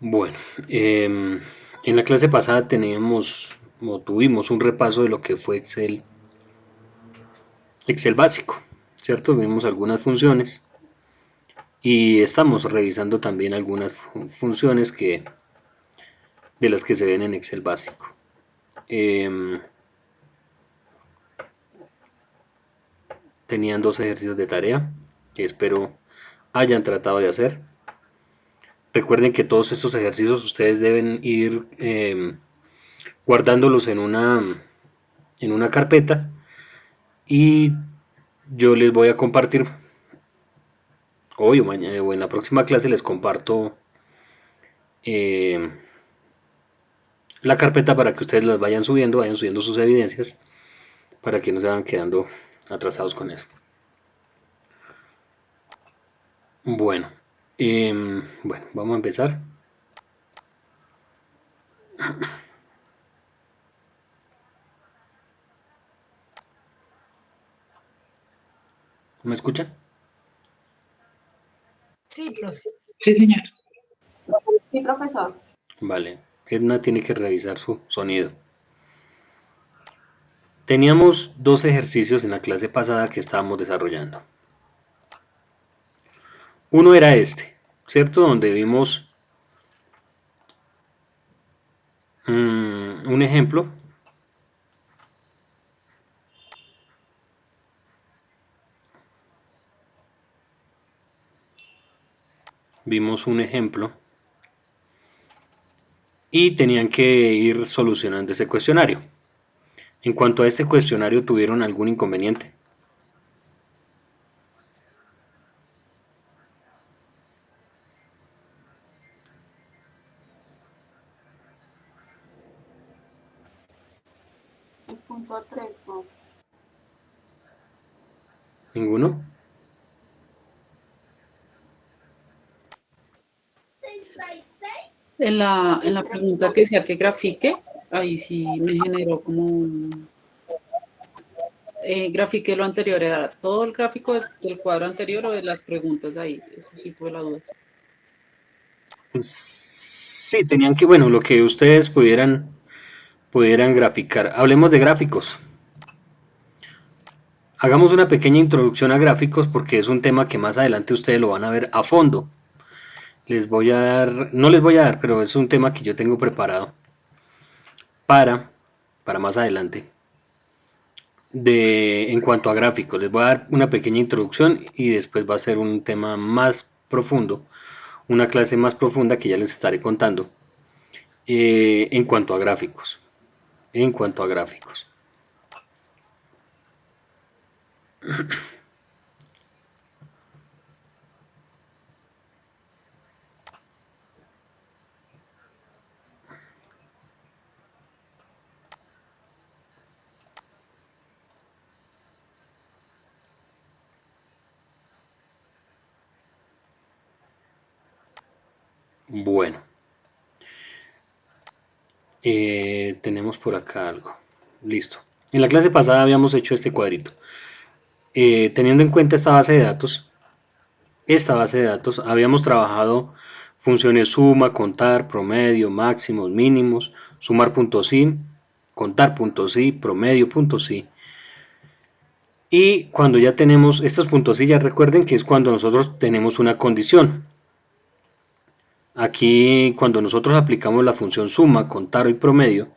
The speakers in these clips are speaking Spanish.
Bueno, en la clase pasada tuvimos un repaso de lo que fue Excel básico, ¿cierto? Vimos algunas funciones y estamos revisando también algunas funciones de las que se ven en Excel básico. Tenían dos ejercicios de tarea que espero hayan tratado de hacer. Recuerden que todos estos ejercicios ustedes deben ir guardándolos en una carpeta y yo les voy a compartir hoy o mañana o en la próxima clase les comparto eh, la carpeta para que ustedes las vayan subiendo sus evidencias para que no se vayan quedando atrasados con eso. Bueno, bueno, vamos a empezar. ¿Me escuchan? Sí, profe. Sí, señor. Sí, profesor. Vale, Edna tiene que revisar su sonido. Teníamos dos ejercicios en la clase pasada que estábamos desarrollando. Uno era este, ¿cierto? Donde vimos un ejemplo. Vimos un ejemplo y tenían que ir solucionando ese cuestionario. En cuanto a este cuestionario, ¿tuvieron algún inconveniente? El punto 3, profe. ¿Ninguno? En la pregunta que decía que grafique, ahí sí me generó como un... grafiqué lo anterior, ¿era todo el gráfico del cuadro anterior o de las preguntas ahí? Eso sí tuve la duda. Sí, tenían que, bueno, lo que ustedes pudieran graficar. Hablemos de gráficos. Hagamos una pequeña introducción a gráficos porque es un tema que más adelante ustedes lo van a ver a fondo. Les voy a dar, no les voy a dar, pero es un tema que yo tengo preparado para, para más adelante. En cuanto a gráficos, les voy a dar una pequeña introducción y después va a ser un tema más profundo, una clase más profunda que ya les estaré contando en cuanto a gráficos. En cuanto a gráficos. Bueno, tenemos por acá algo. Listo. En la clase pasada habíamos hecho este cuadrito. Teniendo en cuenta esta base de datos, habíamos trabajado funciones suma, contar, promedio, máximos, mínimos, sumar puntos y, contar puntos y, promedio puntos y. Y cuando ya tenemos estos puntos y, ya recuerden que es cuando nosotros tenemos una condición. Aquí, cuando nosotros aplicamos la función suma, contar y promedio,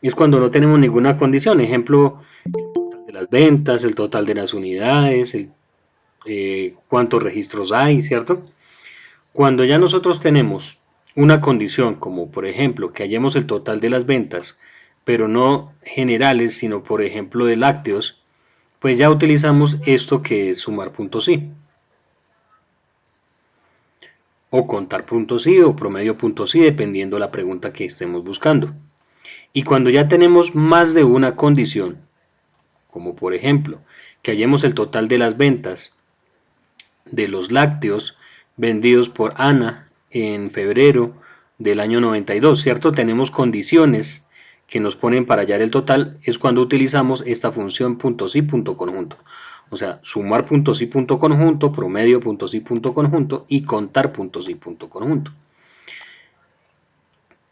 es cuando no tenemos ninguna condición. Ejemplo, el total de las ventas, el total de las unidades, cuántos registros hay, ¿cierto? Cuando ya nosotros tenemos una condición, como por ejemplo que hallemos el total de las ventas, pero no generales, sino por ejemplo de lácteos, pues ya utilizamos esto que es sumar puntos y, o contar puntos y, o promedio puntos y, dependiendo la pregunta que estemos buscando. Y cuando ya tenemos más de una condición, como por ejemplo que hallemos el total de las ventas de los lácteos vendidos por Ana en febrero del año 92, ¿cierto? Tenemos condiciones que nos ponen para hallar el total, es cuando utilizamos esta función puntos y punto conjunto. O sea, sumar puntos y punto conjunto, promedio puntos y punto conjunto y contar puntos y punto conjunto.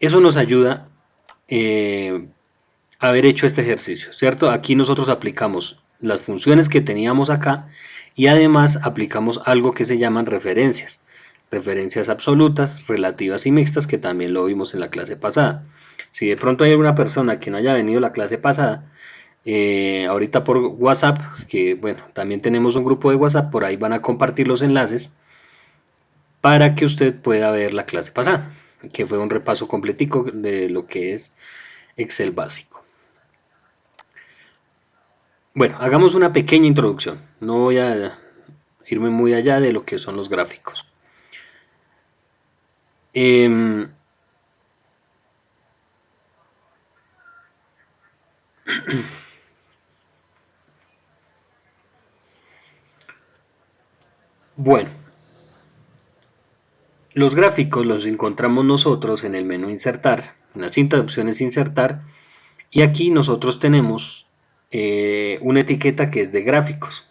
Eso nos ayuda a haber hecho este ejercicio, ¿cierto? Aquí nosotros aplicamos las funciones que teníamos acá y además aplicamos algo que se llaman referencias. Referencias absolutas, relativas y mixtas, que también lo vimos en la clase pasada. Si de pronto hay alguna persona que no haya venido a la clase pasada, ahorita por WhatsApp, que bueno, también tenemos un grupo de WhatsApp, por ahí van a compartir los enlaces para que usted pueda ver la clase pasada, que fue un repaso completico de lo que es Excel básico. Bueno, hagamos una pequeña introducción. No voy a irme muy allá de lo que son los gráficos. Bueno, los gráficos los encontramos nosotros en el menú insertar, en la cinta de opciones insertar, y aquí nosotros tenemos una etiqueta que es de gráficos.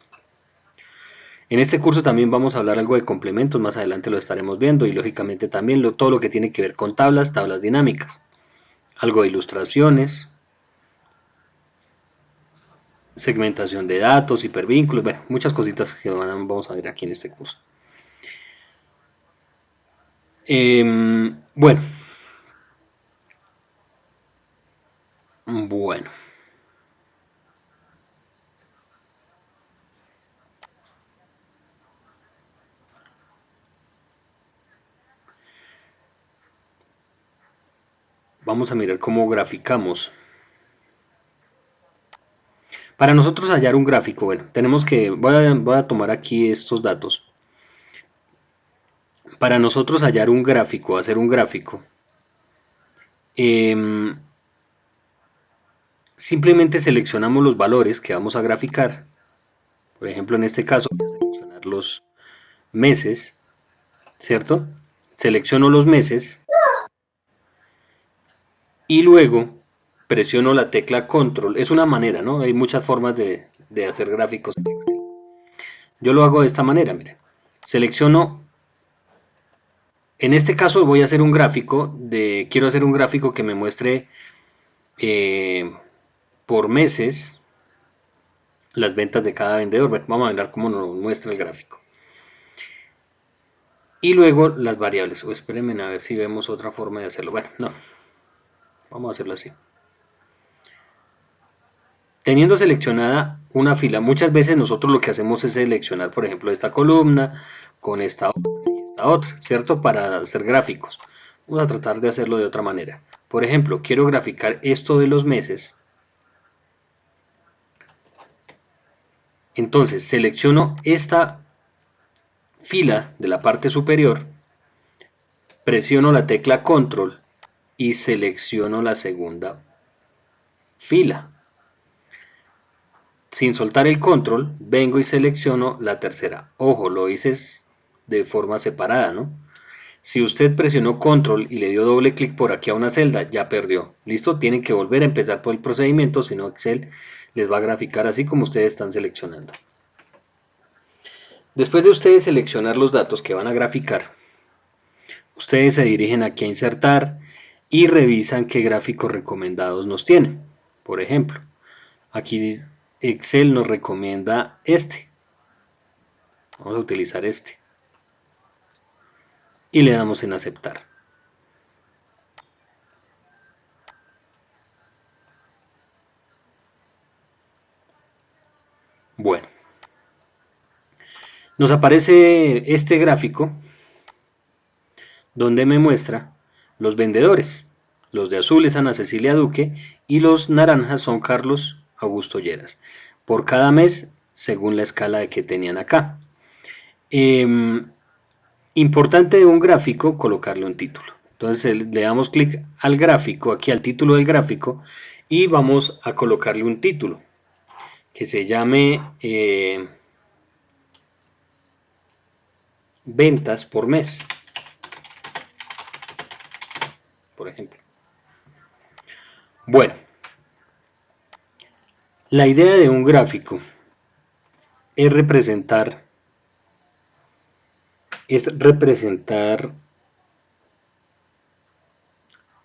En este curso también vamos a hablar algo de complementos, más adelante lo estaremos viendo, y lógicamente también todo lo que tiene que ver con tablas, tablas dinámicas, algo de ilustraciones, segmentación de datos, hipervínculos, bueno, muchas cositas que vamos a ver aquí en este curso. Bueno, vamos a mirar cómo graficamos. Para nosotros hallar un gráfico, bueno, tenemos que, voy a tomar aquí estos datos. Para nosotros hallar un gráfico, hacer un gráfico, simplemente seleccionamos los valores que vamos a graficar. Por ejemplo, en este caso, voy a seleccionar los meses, ¿cierto? Selecciono los meses y luego presiono la tecla control. Es una manera, ¿no? Hay muchas formas de hacer gráficos en Excel. Yo lo hago de esta manera, miren. Selecciono, en este caso voy a hacer un gráfico quiero hacer un gráfico que me muestre por meses las ventas de cada vendedor. Bueno, vamos a ver cómo nos muestra el gráfico. Y luego las variables. Espérenme a ver si vemos otra forma de hacerlo. Bueno, no. Vamos a hacerlo así. Teniendo seleccionada una fila, muchas veces nosotros lo que hacemos es seleccionar, por ejemplo, esta columna con esta otra y esta otra, ¿cierto? Para hacer gráficos. Vamos a tratar de hacerlo de otra manera. Por ejemplo, quiero graficar esto de los meses. Entonces, selecciono esta fila de la parte superior, presiono la tecla control y selecciono la segunda fila. Sin soltar el control, vengo y selecciono la tercera. Ojo, lo hice de forma separada, ¿no? Si usted presionó control y le dio doble clic por aquí a una celda, ya perdió. ¿Listo? Tienen que volver a empezar por el procedimiento, si no Excel les va a graficar así como ustedes están seleccionando. Después de ustedes seleccionar los datos que van a graficar, ustedes se dirigen aquí a insertar y revisan qué gráficos recomendados nos tienen. Por ejemplo, aquí Excel nos recomienda este. Vamos a utilizar este. Y le damos en aceptar. Bueno. Nos aparece este gráfico donde me muestra los vendedores. Los de azul es Ana Cecilia Duque y los naranjas son Carlos Augusto Lleras. Por cada mes, según la escala que tenían acá. Importante de un gráfico, colocarle un título. Entonces le damos clic al gráfico, aquí al título del gráfico, y vamos a colocarle un título que se llame ventas por mes, por ejemplo. Bueno, la idea de un gráfico es representar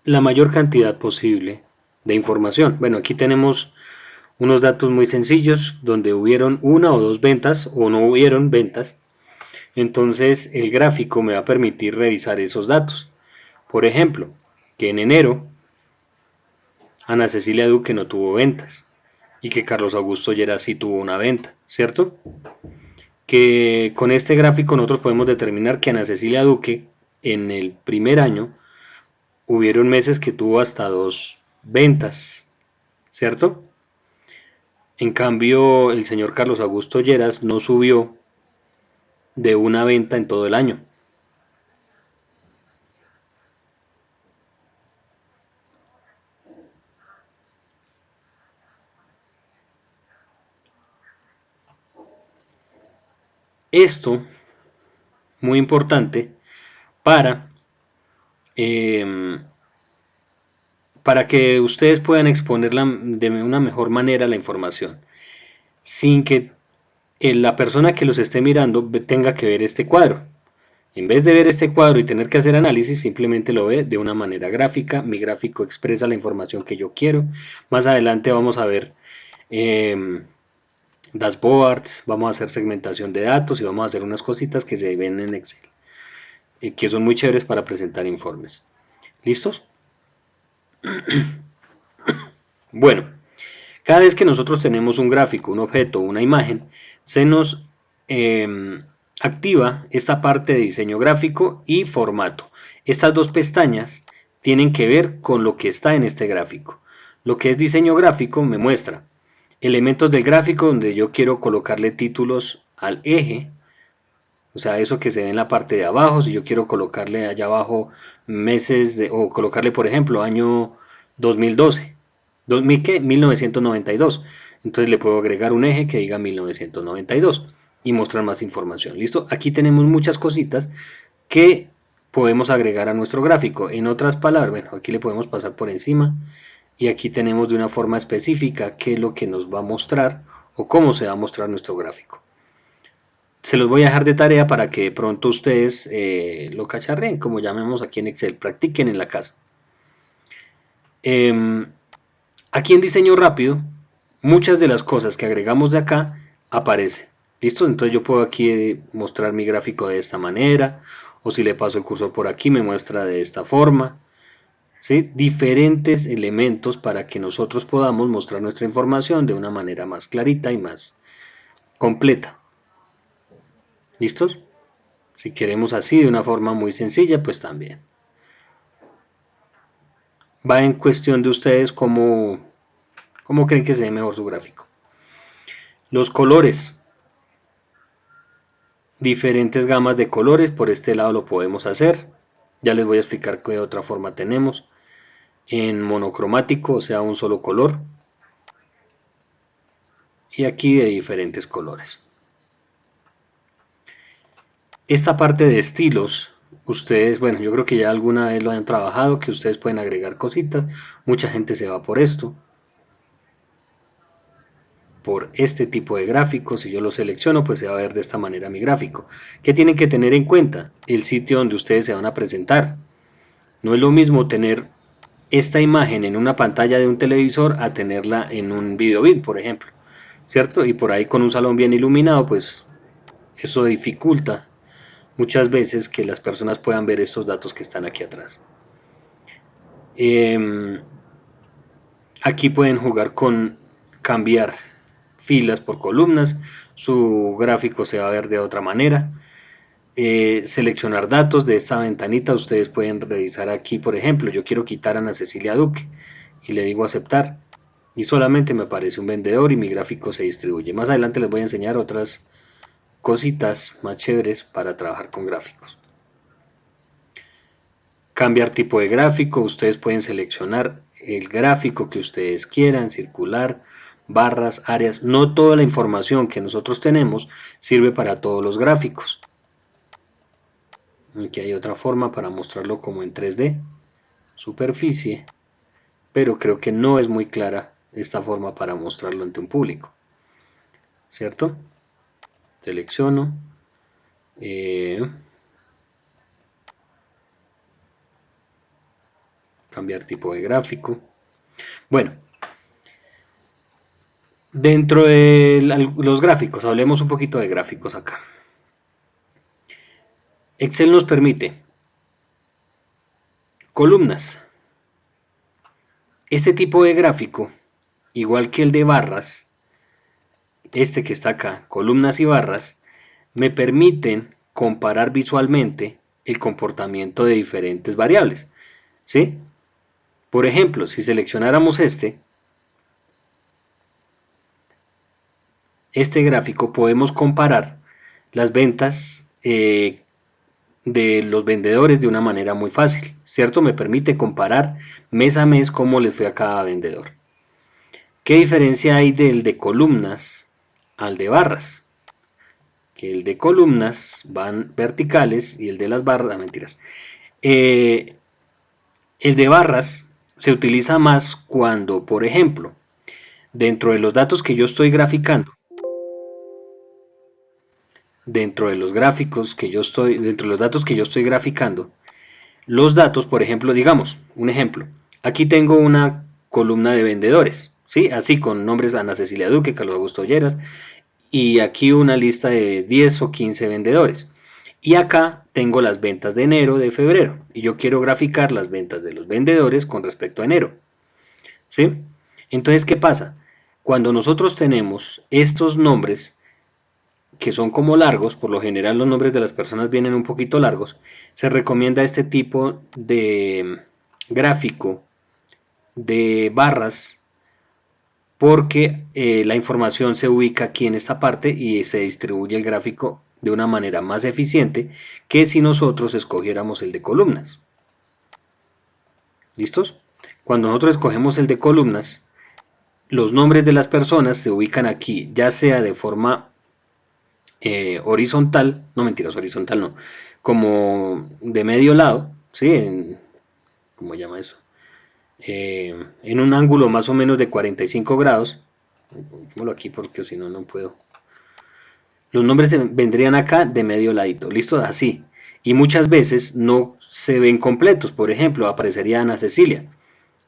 la mayor cantidad posible de información. Bueno, aquí tenemos unos datos muy sencillos donde hubieron una o dos ventas o no hubieron ventas. Entonces el gráfico me va a permitir revisar esos datos. Por ejemplo, que en enero Ana Cecilia Duque no tuvo ventas y que Carlos Augusto Lleras sí tuvo una venta, ¿cierto? Que con este gráfico nosotros podemos determinar que Ana Cecilia Duque en el primer año hubieron meses que tuvo hasta 2 ventas, ¿cierto? En cambio, el señor Carlos Augusto Lleras no subió de una venta en todo el año. Esto, muy importante, para, eh, para que ustedes puedan exponer de una mejor manera la información, sin que la persona que los esté mirando tenga que ver este cuadro. En vez de ver este cuadro y tener que hacer análisis, simplemente lo ve de una manera gráfica. Mi gráfico expresa la información que yo quiero. Más adelante vamos a ver dashboards, vamos a hacer segmentación de datos y vamos a hacer unas cositas que se ven en Excel, que son muy chéveres para presentar informes. ¿Listos? Bueno, cada vez que nosotros tenemos un gráfico, un objeto, una imagen, se nos activa esta parte de diseño gráfico y formato. Estas dos pestañas tienen que ver con lo que está en este gráfico. Lo que es diseño gráfico me muestra elementos del gráfico donde yo quiero colocarle títulos al eje, o sea, eso que se ve en la parte de abajo. Si yo quiero colocarle allá abajo meses o colocarle, por ejemplo, año 2012, ¿qué? 1992. Entonces le puedo agregar un eje que diga 1992 y mostrar más información. ¿Listo? Aquí tenemos muchas cositas que podemos agregar a nuestro gráfico. En otras palabras, bueno, aquí le podemos pasar por encima y aquí tenemos de una forma específica qué es lo que nos va a mostrar o cómo se va a mostrar nuestro gráfico. Se los voy a dejar de tarea para que de pronto ustedes lo cacharren, como llamemos aquí en Excel, practiquen en la casa. Aquí en diseño rápido, muchas de las cosas que agregamos de acá aparecen. ¿Listo? Entonces yo puedo aquí mostrar mi gráfico de esta manera, o si le paso el cursor por aquí me muestra de esta forma. ¿Sí? Diferentes elementos para que nosotros podamos mostrar nuestra información de una manera más clarita y más completa. ¿Listos? Si queremos así de una forma muy sencilla, pues también. Va en cuestión de ustedes cómo creen que se ve mejor su gráfico. Los colores. Diferentes gamas de colores, por este lado lo podemos hacer. Ya les voy a explicar qué otra forma tenemos. En monocromático, o sea, un solo color. Y aquí de diferentes colores. Esta parte de estilos, ustedes, bueno, yo creo que ya alguna vez lo han trabajado, que ustedes pueden agregar cositas. Mucha gente se va por esto, por este tipo de gráficos. Si yo lo selecciono, pues se va a ver de esta manera mi gráfico. ¿Qué tienen que tener en cuenta? El sitio donde ustedes se van a presentar. No es lo mismo tener esta imagen en una pantalla de un televisor a tenerla en un videobeam, por ejemplo, ¿cierto? Y por ahí con un salón bien iluminado, pues eso dificulta muchas veces que las personas puedan ver estos datos que están aquí atrás. Aquí pueden jugar con cambiar filas por columnas, su gráfico se va a ver de otra manera. Seleccionar datos de esta ventanita, ustedes pueden revisar aquí, por ejemplo, yo quiero quitar a Ana Cecilia Duque y le digo aceptar y solamente me aparece un vendedor y mi gráfico se distribuye. Más adelante les voy a enseñar otras cositas más chéveres para trabajar con gráficos. Cambiar tipo de gráfico, ustedes pueden seleccionar el gráfico que ustedes quieran, circular, barras, áreas. No toda la información que nosotros tenemos sirve para todos los gráficos. Aquí hay otra forma para mostrarlo como en 3D, superficie, pero creo que no es muy clara esta forma para mostrarlo ante un público, ¿cierto? Selecciono, cambiar tipo de gráfico. Bueno, dentro de los gráficos, hablemos un poquito de gráficos acá. Excel nos permite columnas. Este tipo de gráfico, igual que el de barras, este que está acá, columnas y barras, me permiten comparar visualmente el comportamiento de diferentes variables, ¿sí? Por ejemplo, si seleccionáramos este gráfico, podemos comparar las ventas de los vendedores de una manera muy fácil, ¿cierto? Me permite comparar mes a mes cómo les fue a cada vendedor. ¿Qué diferencia hay del de columnas al de barras? Que el de columnas van verticales y el de las barras, mentiras. El de barras se utiliza más cuando, por ejemplo, dentro de los datos que yo estoy graficando, dentro de los datos que yo estoy graficando, los datos, por ejemplo, digamos, un ejemplo, aquí tengo una columna de vendedores, ¿sí? Así con nombres Ana Cecilia Duque, Carlos Augusto Lleras, y aquí una lista de 10 o 15 vendedores. Y acá tengo las ventas de enero, de febrero, y yo quiero graficar las ventas de los vendedores con respecto a enero, ¿sí? Entonces, ¿qué pasa? Cuando nosotros tenemos estos nombres, que son como largos, por lo general los nombres de las personas vienen un poquito largos, se recomienda este tipo de gráfico de barras porque la información se ubica aquí en esta parte y se distribuye el gráfico de una manera más eficiente que si nosotros escogiéramos el de columnas. ¿Listos? Cuando nosotros escogemos el de columnas, los nombres de las personas se ubican aquí, ya sea de forma horizontal, no mentiras, horizontal no, como de medio lado, ¿sí? ¿Cómo llama eso? En un ángulo más o menos de 45 grados, coloquémoslo aquí porque si no, no puedo. Los nombres vendrían acá de medio ladito, listo, así. Y muchas veces no se ven completos, por ejemplo, aparecería Ana Cecilia,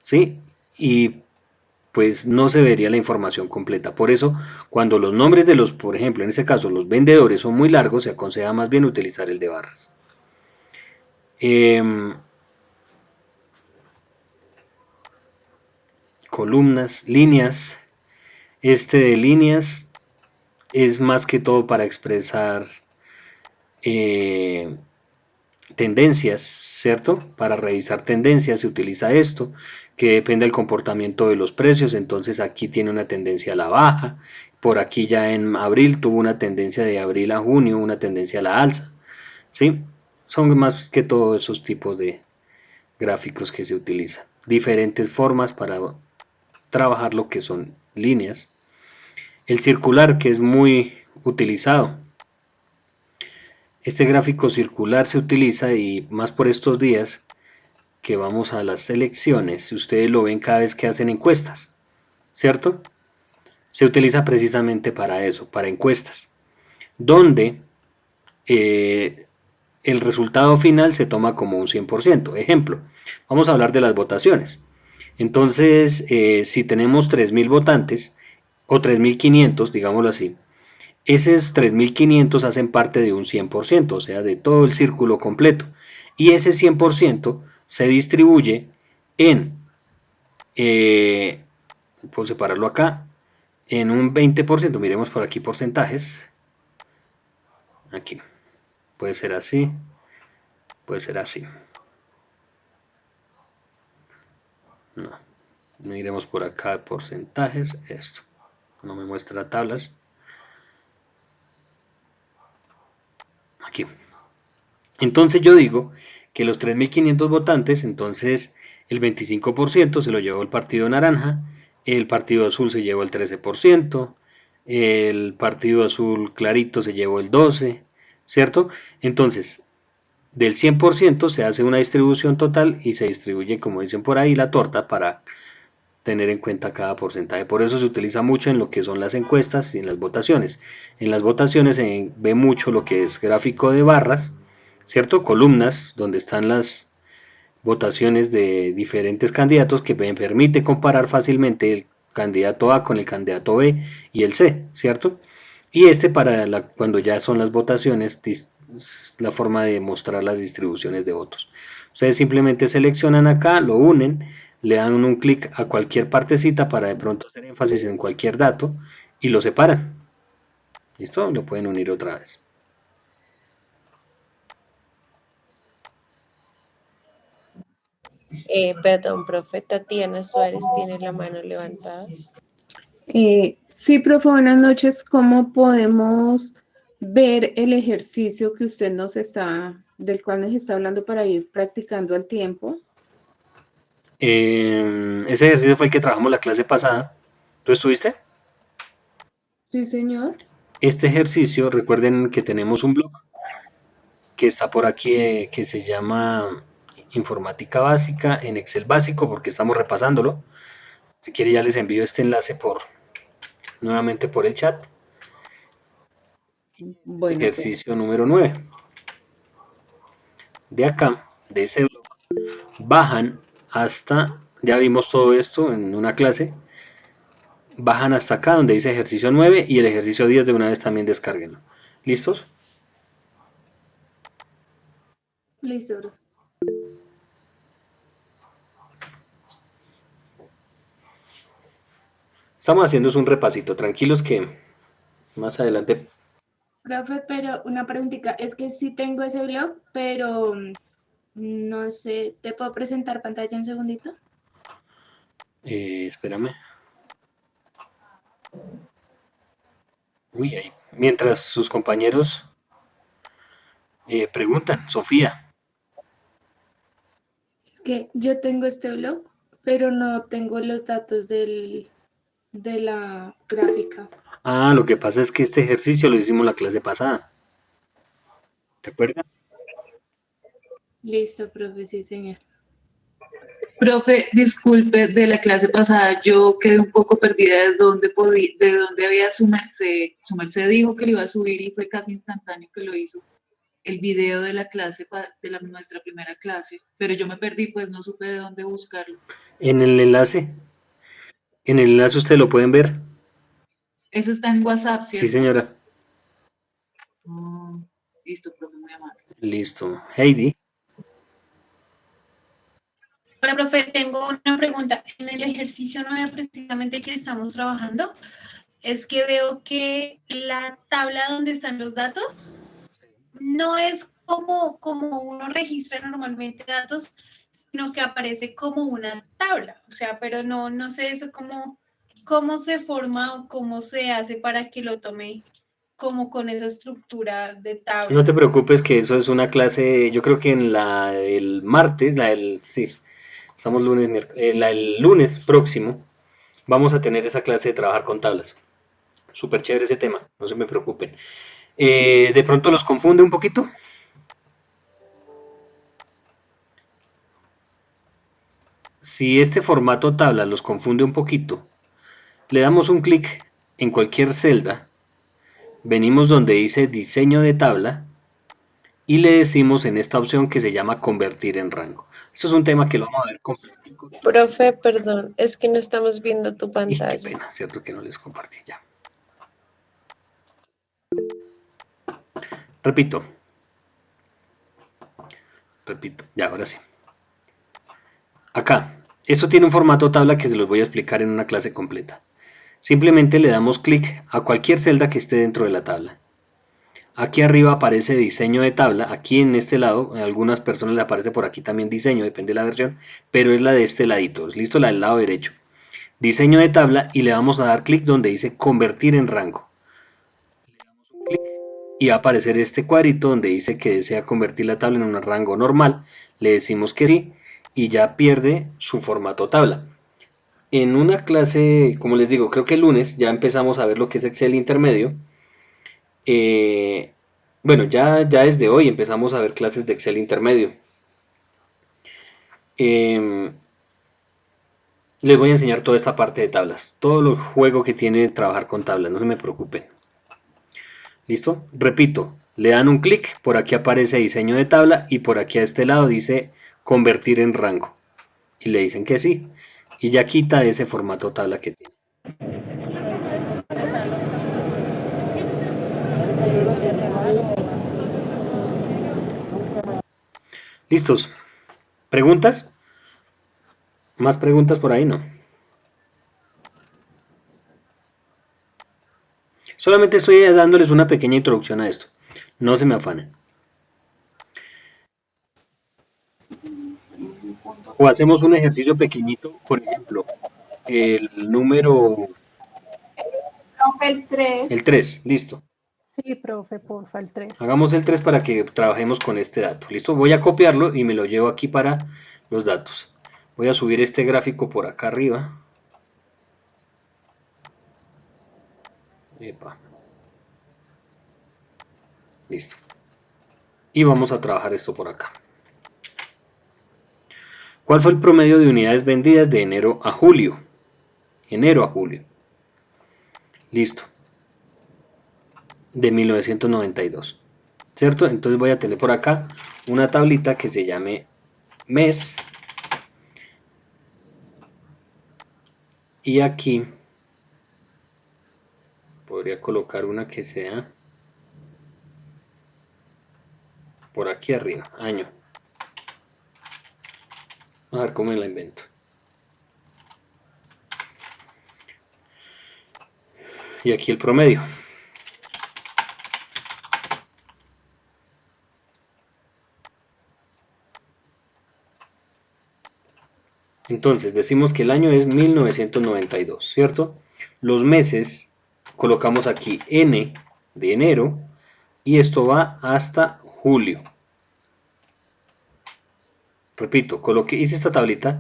¿sí? Y pues no se vería la información completa. Por eso, cuando los nombres de los, por ejemplo, en este caso, los vendedores son muy largos, se aconseja más bien utilizar el de barras. Columnas, líneas. Este de líneas es más que todo para expresar tendencias, ¿cierto? Para revisar tendencias se utiliza esto, que depende del comportamiento de los precios. Entonces aquí tiene una tendencia a la baja, por aquí ya en abril tuvo una tendencia de abril a junio, una tendencia a la alza, ¿sí? Son más que todo esos tipos de gráficos que se utilizan. Diferentes formas para trabajar lo que son líneas. El circular, que es muy utilizado. Este gráfico circular se utiliza y más por estos días que vamos a las elecciones, ustedes lo ven cada vez que hacen encuestas, ¿cierto? Se utiliza precisamente para eso, para encuestas, donde el resultado final se toma como un 100%. Ejemplo, vamos a hablar de las votaciones. Entonces, si tenemos 3.000 votantes, o 3.500, digámoslo así, esos 3.500 hacen parte de un 100%, o sea, de todo el círculo completo. Y ese 100% se distribuye en, puedo separarlo acá, en un 20%, miremos por aquí porcentajes, aquí, puede ser así, puede ser así. No, miremos por acá porcentajes, esto, no me muestra tablas. Aquí. Entonces yo digo que los 3.500 votantes, entonces el 25% se lo llevó el partido naranja, el partido azul se llevó el 13%, el partido azul clarito se llevó el 12%, ¿cierto? Entonces, del 100% se hace una distribución total y se distribuye, como dicen por ahí, la torta para tener en cuenta cada porcentaje. Por eso se utiliza mucho en lo que son las encuestas y en las votaciones. En las votaciones se ve mucho lo que es gráfico de barras, ¿cierto? Columnas, donde están las votaciones de diferentes candidatos que me permite comparar fácilmente el candidato A con el candidato B y el C, ¿cierto? Y este para cuando ya son las votaciones, la forma de mostrar las distribuciones de votos. Ustedes simplemente seleccionan acá, lo unen, le dan un clic a cualquier partecita para de pronto hacer énfasis en cualquier dato y lo separan. ¿Listo? Lo pueden unir otra vez. Perdón, profe, Tatiana Suárez tiene la mano levantada. Sí, profe, buenas noches. ¿Cómo podemos ver el ejercicio que usted del cual nos está hablando para ir practicando al tiempo? Ese ejercicio fue el que trabajamos la clase pasada. ¿Tú estuviste? Sí, señor. Este ejercicio, recuerden que tenemos un blog que está por aquí que se llama Informática Básica en Excel Básico porque estamos repasándolo. Si quiere ya les envío este enlace nuevamente por el chat. Bueno, Ejercicio número 9. De acá, de ese blog, bajan hasta, ya vimos todo esto en una clase, bajan hasta acá donde dice ejercicio 9 y el ejercicio 10 de una vez también descarguenlo. ¿Listos? listo, profe. Estamos haciendo un repasito, tranquilos que más adelante. Profe, pero una preguntita, es que sí tengo ese blog, pero no sé, ¿te puedo presentar pantalla un segundito? Espérame. Uy, ahí. Mientras sus compañeros preguntan, Sofía. Es que yo tengo este blog, pero no tengo los datos de la gráfica. Ah, lo que pasa es que este ejercicio lo hicimos la clase pasada. ¿Te acuerdas? Listo, profe, sí, señor. Profe, disculpe, de la clase pasada yo quedé un poco perdida de dónde había su merced. Su merced dijo que lo iba a subir y fue casi instantáneo que lo hizo. El video de la clase, nuestra primera clase, pero yo me perdí, pues no supe de dónde buscarlo. En el enlace ustedes lo pueden ver. Eso está en WhatsApp, Sí, ¿cierto? señora. Listo, profe, muy amable. Listo. Heidi. Hola, profe, tengo una pregunta. En el ejercicio 9 precisamente que estamos trabajando, es que veo que la tabla donde están los datos no es como uno registra normalmente datos, sino que aparece como una tabla. O sea, pero no sé eso cómo se forma o cómo se hace para que lo tome como con esa estructura de tabla. No te preocupes que eso es una clase, yo creo que en la del martes, sí, estamos lunes, el lunes próximo, vamos a tener esa clase de trabajar con tablas. Súper chévere ese tema, no se me preocupen. ¿De pronto los confunde un poquito? Si este formato tabla los confunde un poquito, le damos un clic en cualquier celda, venimos donde dice diseño de tabla y le decimos en esta opción que se llama convertir en rango. Esto es un tema que lo vamos a ver completico. Profe, perdón, es que no estamos viendo tu Y qué pantalla. pena, cierto que no les compartí ya. Repito, ya ahora sí. Acá, esto tiene un formato tabla que se los voy a explicar en una clase completa. Simplemente le damos clic a cualquier celda que esté dentro de la tabla. Aquí arriba aparece diseño de tabla, aquí en este lado, a algunas personas le aparece por aquí también diseño, depende de la versión, pero es la de este ladito, listo, la del lado derecho. Diseño de tabla y le vamos a dar clic donde dice convertir en rango. Le damos un clic y va a aparecer este cuadrito donde dice que desea convertir la tabla en un rango normal. Le decimos que sí y ya pierde su formato tabla. En una clase, como les digo, creo que el lunes ya empezamos a ver lo que es Excel intermedio. Bueno, ya desde hoy empezamos a ver clases de Excel intermedio. Les voy a enseñar toda esta parte de tablas, todo el juego que tiene trabajar con tablas, no se me preocupen. ¿Listo? Repito, le dan un clic, por aquí aparece diseño de tabla y por aquí a este lado dice convertir en rango. Y le dicen que sí. Y ya quita ese formato tabla que tiene. ¿Listos? ¿Preguntas? ¿Más preguntas por ahí? No. Solamente estoy dándoles una pequeña introducción a esto. No se me afanen. O hacemos un ejercicio pequeñito, por ejemplo, el número... Profe, el 3. El 3, listo. Sí, profe, porfa, el 3. Hagamos el 3 para que trabajemos con este dato. ¿Listo? Voy a copiarlo y me lo llevo aquí para los datos. Voy a subir este gráfico por acá arriba. Epa. Listo. Y vamos a trabajar esto por acá. ¿Cuál fue el promedio de unidades vendidas de enero a julio? Enero a julio. Listo. De 1992. ¿Cierto? Entonces voy a tener por acá una tablita que se llame mes. Y aquí podría colocar una que sea por aquí arriba, año. Vamos a ver cómo me la invento. Y aquí el promedio. Entonces decimos que el año es 1992, ¿cierto? Los meses colocamos aquí N de enero y esto va hasta julio. Repito, hice esta tablita.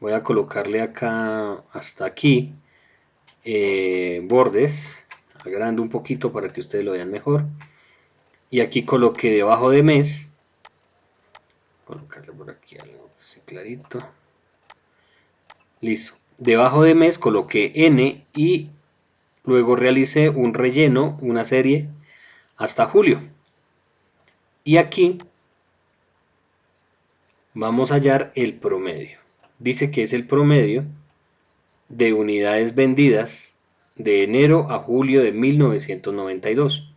Voy a colocarle acá hasta aquí bordes. Agrando un poquito para que ustedes lo vean mejor. Y aquí coloqué debajo de mes. Colocarle por aquí algo así clarito. Listo. Debajo de mes coloqué N y luego realicé un relleno, una serie hasta julio. Y aquí vamos a hallar el promedio. Dice que es el promedio de unidades vendidas de enero a julio de 1992.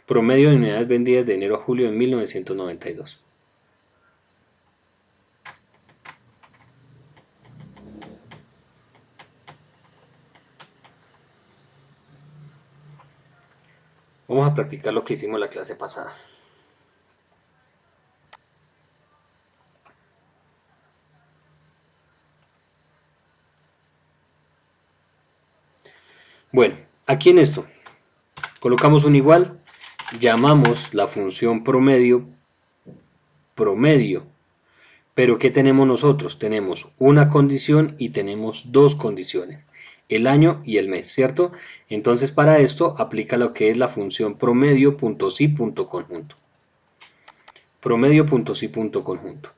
Promedio de unidades vendidas de enero a julio de 1992. Vamos a practicar lo que hicimos la clase pasada. Bueno, aquí en esto colocamos un igual, llamamos la función promedio, pero ¿qué tenemos nosotros? Tenemos una condición y tenemos dos condiciones, el año y el mes, ¿cierto? Entonces para esto aplica lo que es la función promedio.si.conjunto. Promedio.si.conjunto.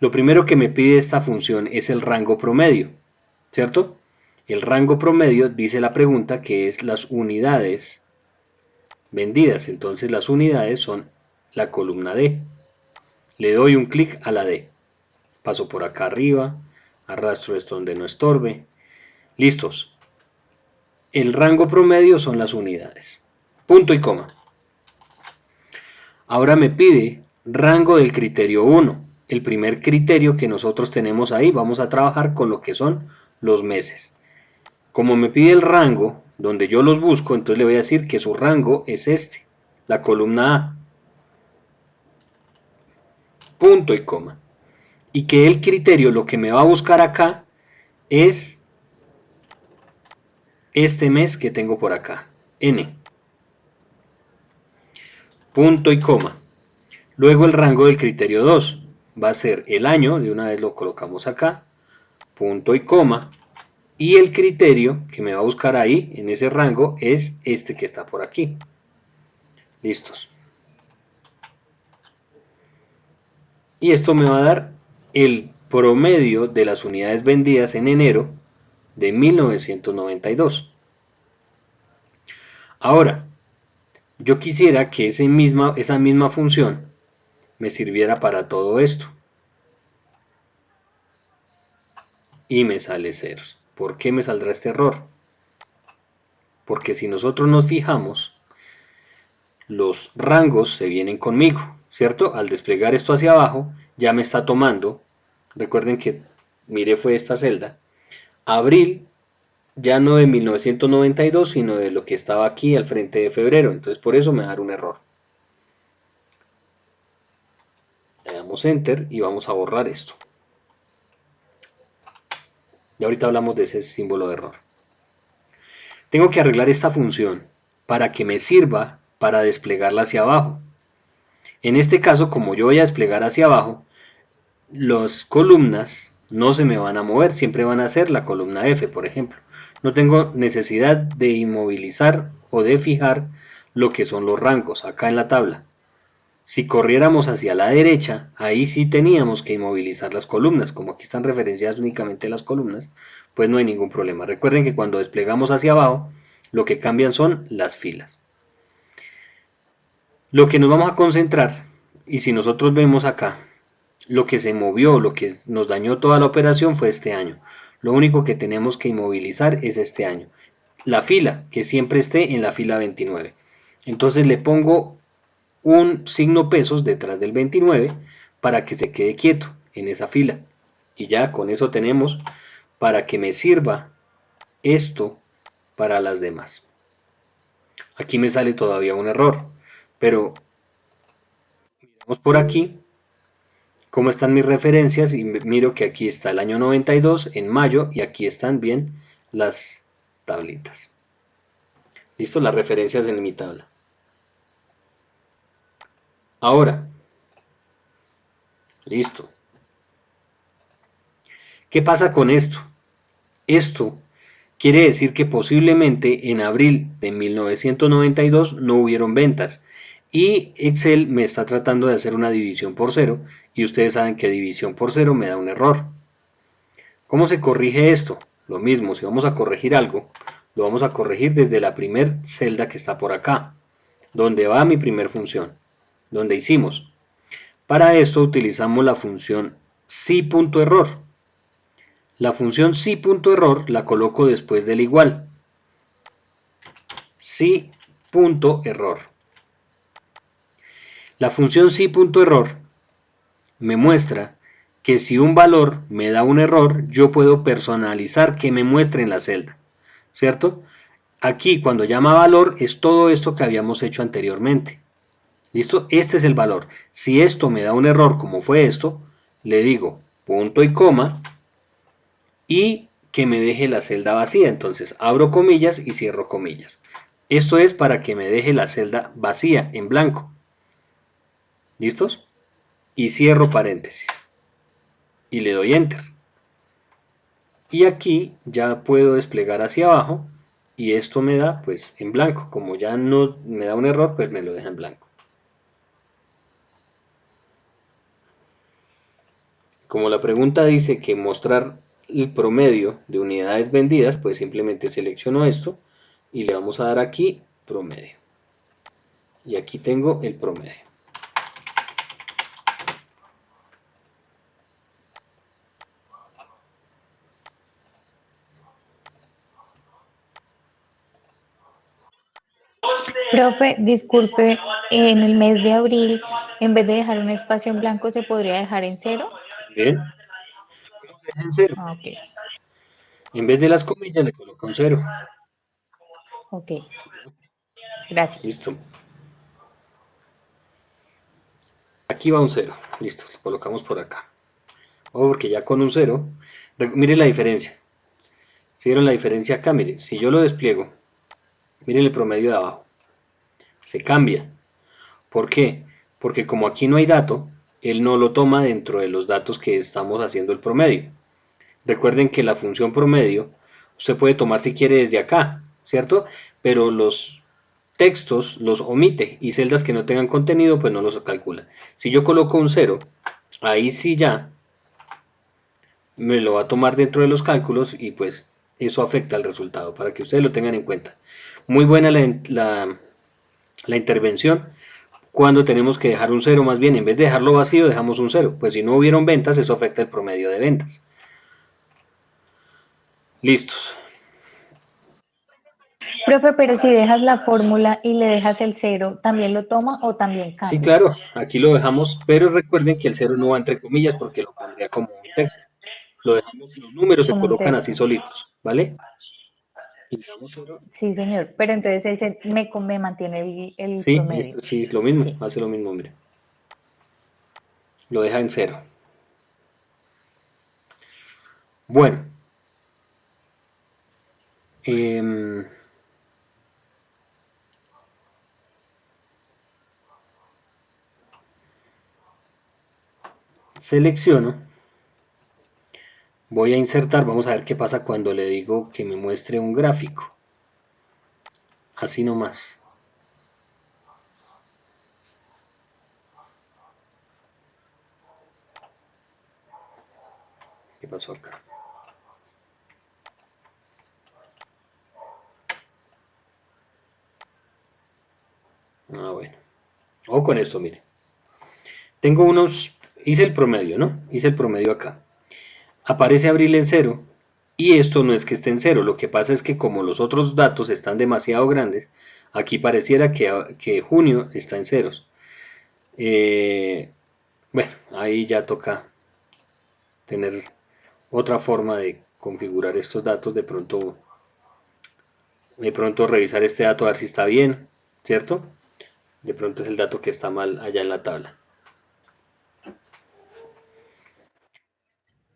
Lo primero que me pide esta función es el rango promedio, ¿cierto? El rango promedio dice la pregunta que es las unidades vendidas. Entonces las unidades son la columna D. Le doy un clic a la D. Paso por acá arriba, arrastro esto donde no estorbe. Listos. El rango promedio son las unidades. Punto y coma. Ahora me pide rango del criterio 1. El primer criterio que nosotros tenemos ahí, vamos a trabajar con lo que son los meses. Como me pide el rango, donde yo los busco, entonces le voy a decir que su rango es este, la columna A. Punto y coma. Y que el criterio, lo que me va a buscar acá, es este mes que tengo por acá, N. Punto y coma. Luego el rango del criterio 2 va a ser el año, de una vez lo colocamos acá, punto y coma. Y el criterio que me va a buscar ahí, en ese rango, es este que está por aquí. Listos. Y esto me va a dar el promedio de las unidades vendidas en enero de 1992. Ahora, yo quisiera que esa misma función me sirviera para todo esto. Y me sale ceros. ¿Por qué me saldrá este error? Porque si nosotros nos fijamos, los rangos se vienen conmigo, ¿cierto? Al desplegar esto hacia abajo, ya me está tomando, recuerden que, mire, fue esta celda, abril, ya no de 1992, sino de lo que estaba aquí al frente de febrero, entonces por eso me va a dar un error. Le damos Enter y vamos a borrar esto. Y ahorita hablamos de ese símbolo de error. Tengo que arreglar esta función para que me sirva para desplegarla hacia abajo. En este caso, como yo voy a desplegar hacia abajo, las columnas no se me van a mover, siempre van a ser la columna F, por ejemplo. No tengo necesidad de inmovilizar o de fijar lo que son los rangos acá en la tabla. Si corriéramos hacia la derecha, ahí sí teníamos que inmovilizar las columnas. Como aquí están referenciadas únicamente las columnas, pues no hay ningún problema. Recuerden que cuando desplegamos hacia abajo, lo que cambian son las filas. Lo que nos vamos a concentrar, y si nosotros vemos acá, lo que se movió, lo que nos dañó toda la operación fue este año. Lo único que tenemos que inmovilizar es este año. La fila, que siempre esté en la fila 29. Entonces le pongo un signo pesos detrás del 29 para que se quede quieto en esa fila. Y ya con eso tenemos para que me sirva esto para las demás. Aquí me sale todavía un error, pero miramos por aquí cómo están mis referencias y miro que aquí está el año 92 en mayo y aquí están bien las tablitas. Listo, las referencias en mi tabla. Ahora, listo. ¿Qué pasa con esto? Esto quiere decir que posiblemente en abril de 1992 no hubieron ventas y Excel me está tratando de hacer una división por cero y ustedes saben que división por cero me da un error. ¿Cómo se corrige esto? Lo mismo, si vamos a corregir algo, lo vamos a corregir desde la primer celda que está por acá, donde va mi primer función, donde hicimos. Para esto utilizamos la función si.error. La función si.error la coloco después del igual. Si.error. La función si.error me muestra que si un valor me da un error, yo puedo personalizar que me muestre en la celda, ¿cierto? Aquí cuando llama valor es todo esto que habíamos hecho anteriormente. ¿Listo? Este es el valor. Si esto me da un error como fue esto, le digo punto y coma y que me deje la celda vacía. Entonces abro comillas y cierro comillas. Esto es para que me deje la celda vacía en blanco. ¿Listos? Y cierro paréntesis. Y le doy Enter. Y aquí ya puedo desplegar hacia abajo y esto me da pues en blanco. Como ya no me da un error, pues me lo deja en blanco. Como la pregunta dice que mostrar el promedio de unidades vendidas, pues simplemente selecciono esto y le vamos a dar aquí promedio. Y aquí tengo el promedio. Profe, disculpe, en el mes de abril, en vez de dejar un espacio en blanco, ¿se podría dejar en cero? Bien. ¿Cómo se deja en cero? Ok, En vez de las comillas le coloco un 0. ok. Gracias. Listo. Aquí va un 0. Listo, lo colocamos por acá. Ojo, porque ya con un 0, miren la diferencia. ¿Se vieron la diferencia acá? Miren, si yo lo despliego, miren el promedio de abajo. Se cambia. ¿Por qué? Porque como aquí no hay dato, él no lo toma dentro de los datos que estamos haciendo el promedio. Recuerden que la función promedio usted puede tomar si quiere desde acá, ¿cierto? Pero los textos los omite y celdas que no tengan contenido pues no los calcula. Si yo coloco un 0, ahí sí ya me lo va a tomar dentro de los cálculos y pues eso afecta al resultado, para que ustedes lo tengan en cuenta. Muy buena la intervención. Cuando tenemos que dejar un 0, más bien, en vez de dejarlo vacío, dejamos un 0. Pues si no hubieron ventas, eso afecta el promedio de ventas. Listos. Profe, pero si dejas la fórmula y le dejas el 0, ¿también lo toma o también Sí, cambia? claro, aquí lo dejamos, pero recuerden que el 0 no va entre comillas porque lo pondría como un texto. Lo dejamos, los números se Como un colocan así texto. solitos, ¿vale? Y le damos 0. Sí, señor. Pero entonces me mantiene el Sí, promedio. esto sí, lo mismo, Sí. hace lo mismo, mire. Lo deja en 0. Bueno. Selecciono. Voy a insertar, vamos a ver qué pasa cuando le digo que me muestre un gráfico. Así nomás. ¿Qué pasó acá? Ah, bueno. O con esto, mire. Tengo unos, hice el promedio, ¿no? Hice el promedio acá. Aparece abril en 0 y esto no es que esté en 0. Lo que pasa es que como los otros datos están demasiado grandes, aquí pareciera que junio está en ceros. Bueno, ahí ya toca tener otra forma de configurar estos datos, de pronto revisar este dato a ver si está bien, ¿cierto? De pronto es el dato que está mal allá en la tabla.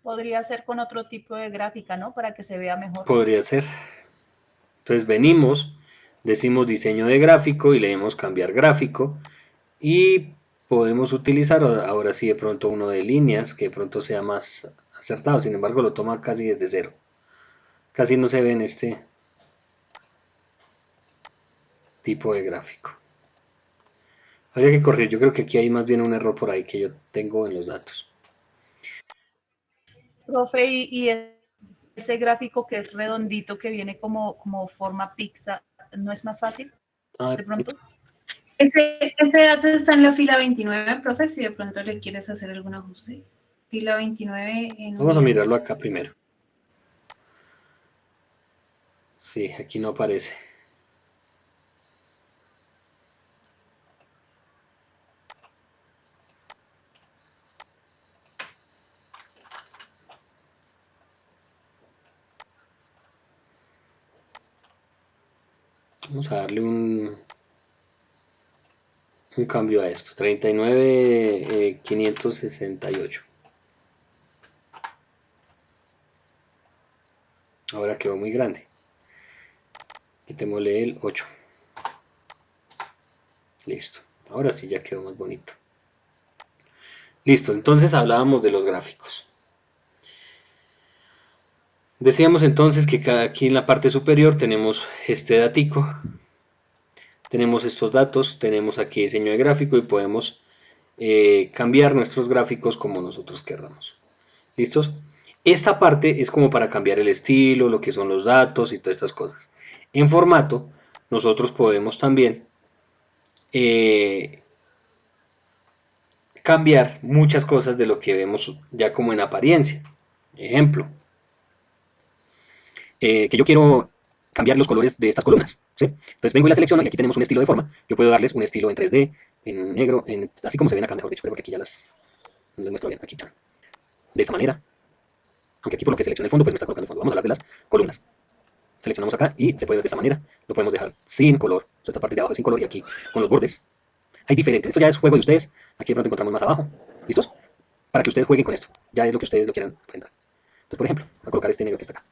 Podría ser con otro tipo de gráfica, ¿no? Para que se vea mejor. Podría ser. Entonces venimos, decimos diseño de gráfico y leemos cambiar gráfico y podemos utilizar ahora sí de pronto uno de líneas que de pronto sea más acertado. Sin embargo lo toma casi desde cero. Casi no se ve en este tipo de gráfico. Habría que corregir, yo creo que aquí hay más bien un error por ahí que yo tengo en los datos. Profe, y ese gráfico que es redondito, que viene como forma pizza, ¿no es más fácil de pronto? Ese dato está en la fila 29, profe, si de pronto le quieres hacer algún ajuste. Fila 29 en Vamos a mirarlo unidades. acá primero. Sí, aquí no aparece. Vamos a darle un cambio a esto. 39,568. Ahora quedó muy grande. Quitémosle el 8. Listo. Ahora sí ya quedó más bonito. Listo, entonces hablábamos de los gráficos. Decíamos entonces que aquí en la parte superior tenemos este datico. Tenemos estos datos, tenemos aquí diseño de gráfico y podemos cambiar nuestros gráficos como nosotros queramos. ¿Listos? Esta parte es como para cambiar el estilo, lo que son los datos y todas estas cosas. En formato, nosotros podemos también cambiar muchas cosas de lo que vemos ya como en apariencia. Ejemplo, que yo quiero cambiar los colores de estas columnas, ¿sí? Entonces vengo y la selecciono y aquí tenemos un estilo de forma. Yo puedo darles un estilo en 3D, en negro, así como se ven acá, mejor dicho, porque aquí ya les muestro bien, aquí están. De esta manera, aunque aquí por lo que seleccione el fondo, pues me está colocando el fondo. Vamos a hablar de las columnas. Seleccionamos acá y se puede ver de esta manera. Lo podemos dejar sin color. Esta parte de abajo es sin color y aquí con los bordes. Hay diferentes. Esto ya es juego de ustedes. Aquí de pronto encontramos más abajo. ¿Listos? Para que ustedes jueguen con esto. Ya es lo que ustedes lo quieran aprender. Entonces, por ejemplo, voy a colocar este negro que está acá.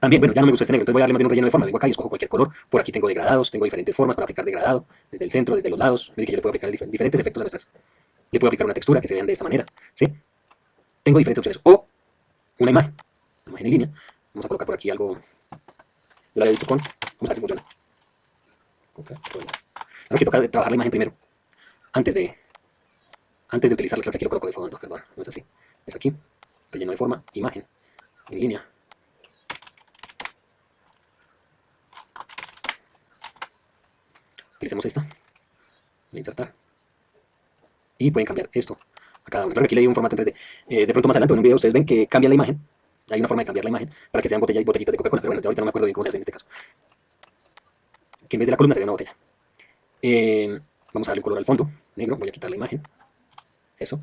También, bueno, ya no me gusta este negro, entonces voy a darle más bien un relleno de forma. Vengo acá y escojo cualquier color. Por aquí tengo degradados, tengo diferentes formas para aplicar degradado. Desde el centro, desde los lados. Me dije que yo le puedo aplicar diferentes efectos a nuestras. Le puedo aplicar una textura que se vean de esta manera. ¿Sí? Tengo diferentes opciones. O una imagen. Una imagen en línea. Vamos a colocar por aquí algo. Yo lo había visto con. Vamos a ver si funciona. Okay. Ahora que toca trabajar la imagen primero. Antes de utilizarla, creo que aquí lo coloco de fondo, perdón. No es así. Es aquí. Relleno de forma, imagen, en línea. Utilicemos esta. Voy a insertar. Y pueden cambiar esto a cada uno. Aquí le di un formato en 3D. De pronto más adelante en un video ustedes ven que cambian la imagen. Hay una forma de cambiar la imagen para que sean botellitas de Coca-Cola, pero bueno, yo ahorita no me acuerdo bien cómo se hace en este caso. Que en vez de la columna se ve una botella. Vamos a darle un color al fondo, negro. Voy a quitar la imagen. Eso.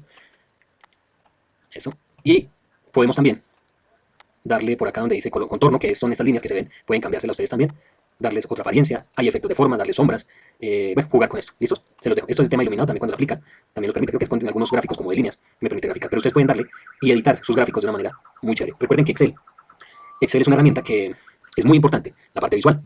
Eso. Y podemos también darle por acá donde dice color contorno, que son estas líneas que se ven. Pueden cambiárselas ustedes también. Darles otra apariencia. Hay efectos de forma, darle sombras. Bueno, jugar con esto. ¿Listos? Se los dejo. Esto es el tema iluminado también cuando se aplica. También lo permite. Creo que es con algunos gráficos como de líneas. Me permite graficar. Pero ustedes pueden darle y editar sus gráficos de una manera muy chévere. Recuerden que Excel es una herramienta que es muy importante. La parte visual.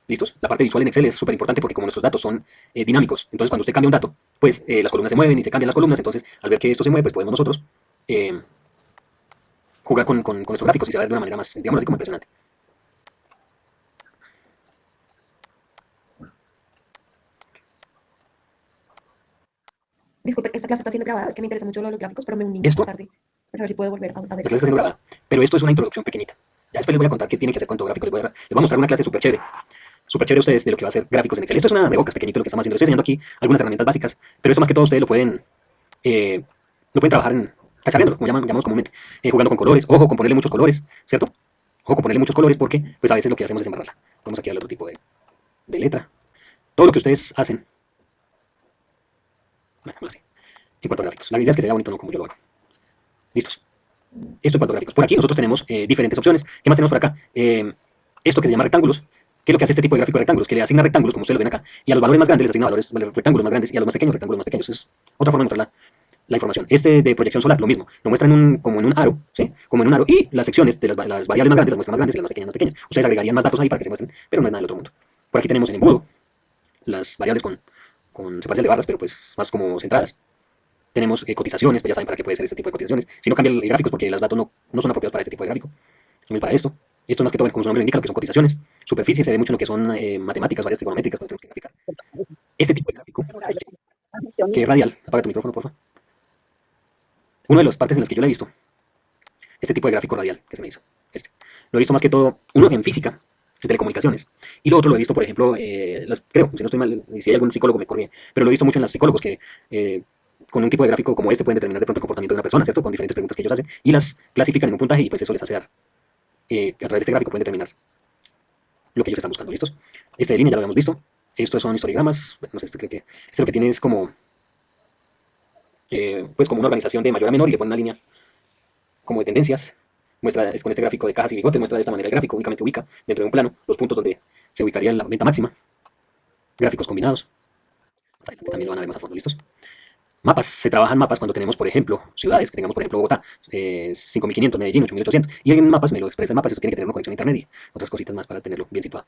¿Listos? La parte visual en Excel es súper importante porque como nuestros datos son dinámicos, entonces cuando usted cambia un dato, pues las columnas se mueven y se cambian las columnas, entonces al ver que esto se mueve, pues podemos nosotros jugar con nuestros gráficos y se va a ver de una manera más, digamos así, como impresionante. Disculpe, esta clase está siendo grabada, es que me interesa mucho lo de los gráficos, pero me uní ¿Esto? tarde. A ver si puedo volver a ver. La clase está siendo grabada, pero esto es una introducción pequeñita. Ya después les voy a contar qué tienen que hacer con todo gráfico. Les voy a mostrar una clase súper chévere a ustedes de lo que va a ser gráficos en Excel. Esto es una de bocas pequeñito lo que estamos haciendo. Les estoy enseñando aquí algunas herramientas básicas, pero esto más que todo ustedes lo pueden trabajar en cacharreando, como llamamos comúnmente, jugando con colores, ojo, con ponerle muchos colores, ¿cierto? Ojo, con ponerle muchos colores porque pues a veces lo que hacemos es embarrarla. Vamos aquí al otro tipo de letra. Todo lo que ustedes hacen, bueno, así, en cuanto a gráficos. La idea es que se vea bonito, no como yo lo hago. Listos. Esto en cuanto a gráficos. Por aquí nosotros tenemos diferentes opciones. ¿Qué más tenemos por acá? Esto que se llama rectángulos. ¿Qué es lo que hace este tipo de gráfico de rectángulos? Que le asigna rectángulos, como ustedes lo ven acá, y a los valores más grandes les asigna rectángulos más grandes, y a los más pequeños rectángulos más pequeños. Es otra forma de mostrar la información. Este de proyección solar, lo mismo. Lo muestra como en un aro, ¿sí? Como en un aro, y las secciones de las variables más grandes las muestran más grandes y las más pequeñas más pequeñas. Ustedes agregarían más datos ahí para que se muestren, pero no es nada del otro mundo. Por aquí tenemos en embudo las variables se parecen de barras, pero pues más como centradas. Tenemos cotizaciones, pues ya saben para qué puede ser este tipo de cotizaciones. Si no cambia el gráfico es porque los datos no son apropiados para este tipo de gráfico. Son para esto. Esto es más que todo, como su nombre lo indica, lo que son cotizaciones. Superficie se ve mucho en lo que son matemáticas, varias trigonométricas, cuando tenemos que graficar. Este tipo de gráfico, que es radial, apaga tu micrófono, por favor. Una de las partes en las que yo lo he visto, este tipo de gráfico radial que se me hizo. Lo he visto más que todo, uno en física, en telecomunicaciones, y lo otro lo he visto, por ejemplo, creo, si no estoy mal, si hay algún psicólogo me corrige, pero lo he visto mucho en los psicólogos que con un tipo de gráfico como este pueden determinar de pronto el comportamiento de una persona, ¿cierto? Con diferentes preguntas que ellos hacen y las clasifican en un puntaje y pues eso les hace dar, a través de este gráfico pueden determinar lo que ellos están buscando, ¿listos? Este de línea ya lo habíamos visto, estos son histogramas, no sé, este lo que tiene es como, pues como una organización de mayor a menor y le pone una línea como de tendencias, muestra con este gráfico de cajas y bigotes, muestra de esta manera el gráfico, únicamente ubica dentro de un plano los puntos donde se ubicaría la venta máxima, gráficos combinados, más adelante también lo van a ver más a fondo, ¿listos? Mapas, se trabajan mapas cuando tenemos, por ejemplo, ciudades, que tengamos, por ejemplo, Bogotá, 5.500, Medellín, 8.800, y en mapas me lo expresa en mapas, eso tiene que tener una conexión a internet y otras cositas más para tenerlo bien situado.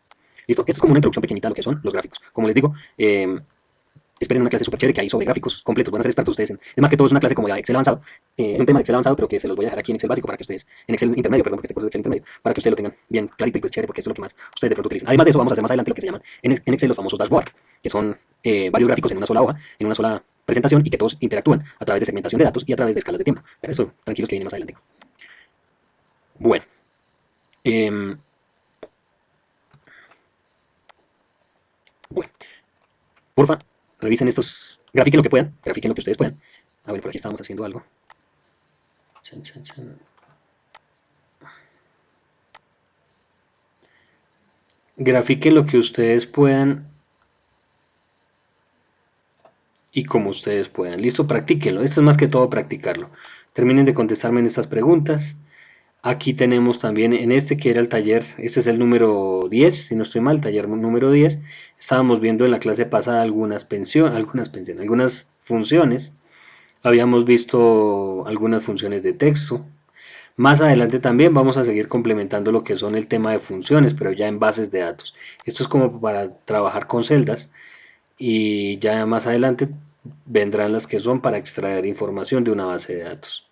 ¿Listo? Esto es como una introducción pequeñita a lo que son los gráficos. Como les digo, esperen una clase súper chévere que hay sobre gráficos completos, van a ser expertos ustedes es más que todo es una clase como de Excel avanzado, un tema de Excel avanzado, pero que se los voy a dejar aquí en Excel básico para que ustedes, en Excel intermedio, perdón, porque este curso es Excel intermedio, para que ustedes lo tengan bien clarito y pues chévere, porque esto es lo que más ustedes de pronto utilizan. Además de eso, vamos a hacer más adelante lo que se llaman en Excel los famosos dashboard, que son varios gráficos en una sola hoja, en una sola presentación y que todos interactúan a través de segmentación de datos y a través de escalas de tiempo. Pero eso, tranquilos que viene más adelante. Bueno. Bueno. Porfa, revisen estos, grafiquen lo que puedan, grafiquen lo que ustedes puedan. A ver, por aquí estábamos haciendo algo. Chan, chan, chan. Grafiquen lo que ustedes puedan y como ustedes puedan. Listo, practíquenlo. Esto es más que todo practicarlo. Terminen de contestarme en estas preguntas. Aquí tenemos también en este que era el taller, este es el número 10, si no estoy mal, taller número 10. Estábamos viendo en la clase pasada algunas funciones. Habíamos visto algunas funciones de texto. Más adelante también vamos a seguir complementando lo que son el tema de funciones, pero ya en bases de datos. Esto es como para trabajar con celdas y ya más adelante vendrán las que son para extraer información de una base de datos.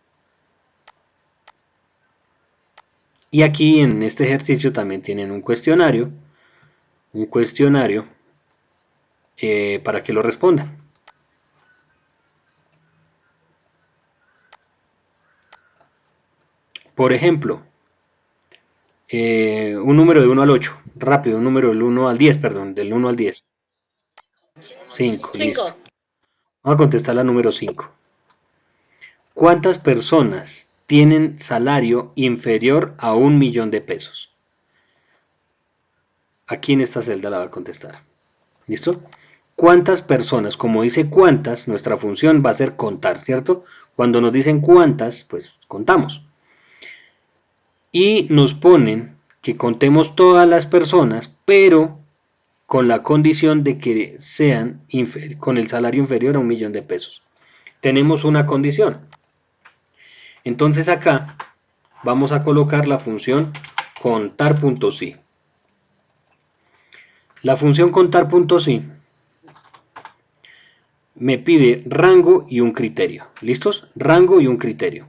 Y aquí en este ejercicio también tienen un cuestionario para que lo respondan. Por ejemplo, un número de 1 al 8, rápido, un número del 1 al 10, perdón, del 1 al 10. 5, listo. 5. Vamos a contestar la número 5. ¿Cuántas personas tienen salario inferior a 1.000.000 de pesos? Aquí en esta celda la va a contestar. ¿Listo? ¿Cuántas personas? Como dice cuántas, nuestra función va a ser contar, ¿cierto? Cuando nos dicen cuántas, pues contamos. Y nos ponen que contemos todas las personas, pero con la condición de que sean con el salario inferior a 1.000.000 de pesos. Tenemos una condición. Entonces acá vamos a colocar la función contar.si. La función contar.si me pide rango y un criterio. ¿Listos? Rango y un criterio.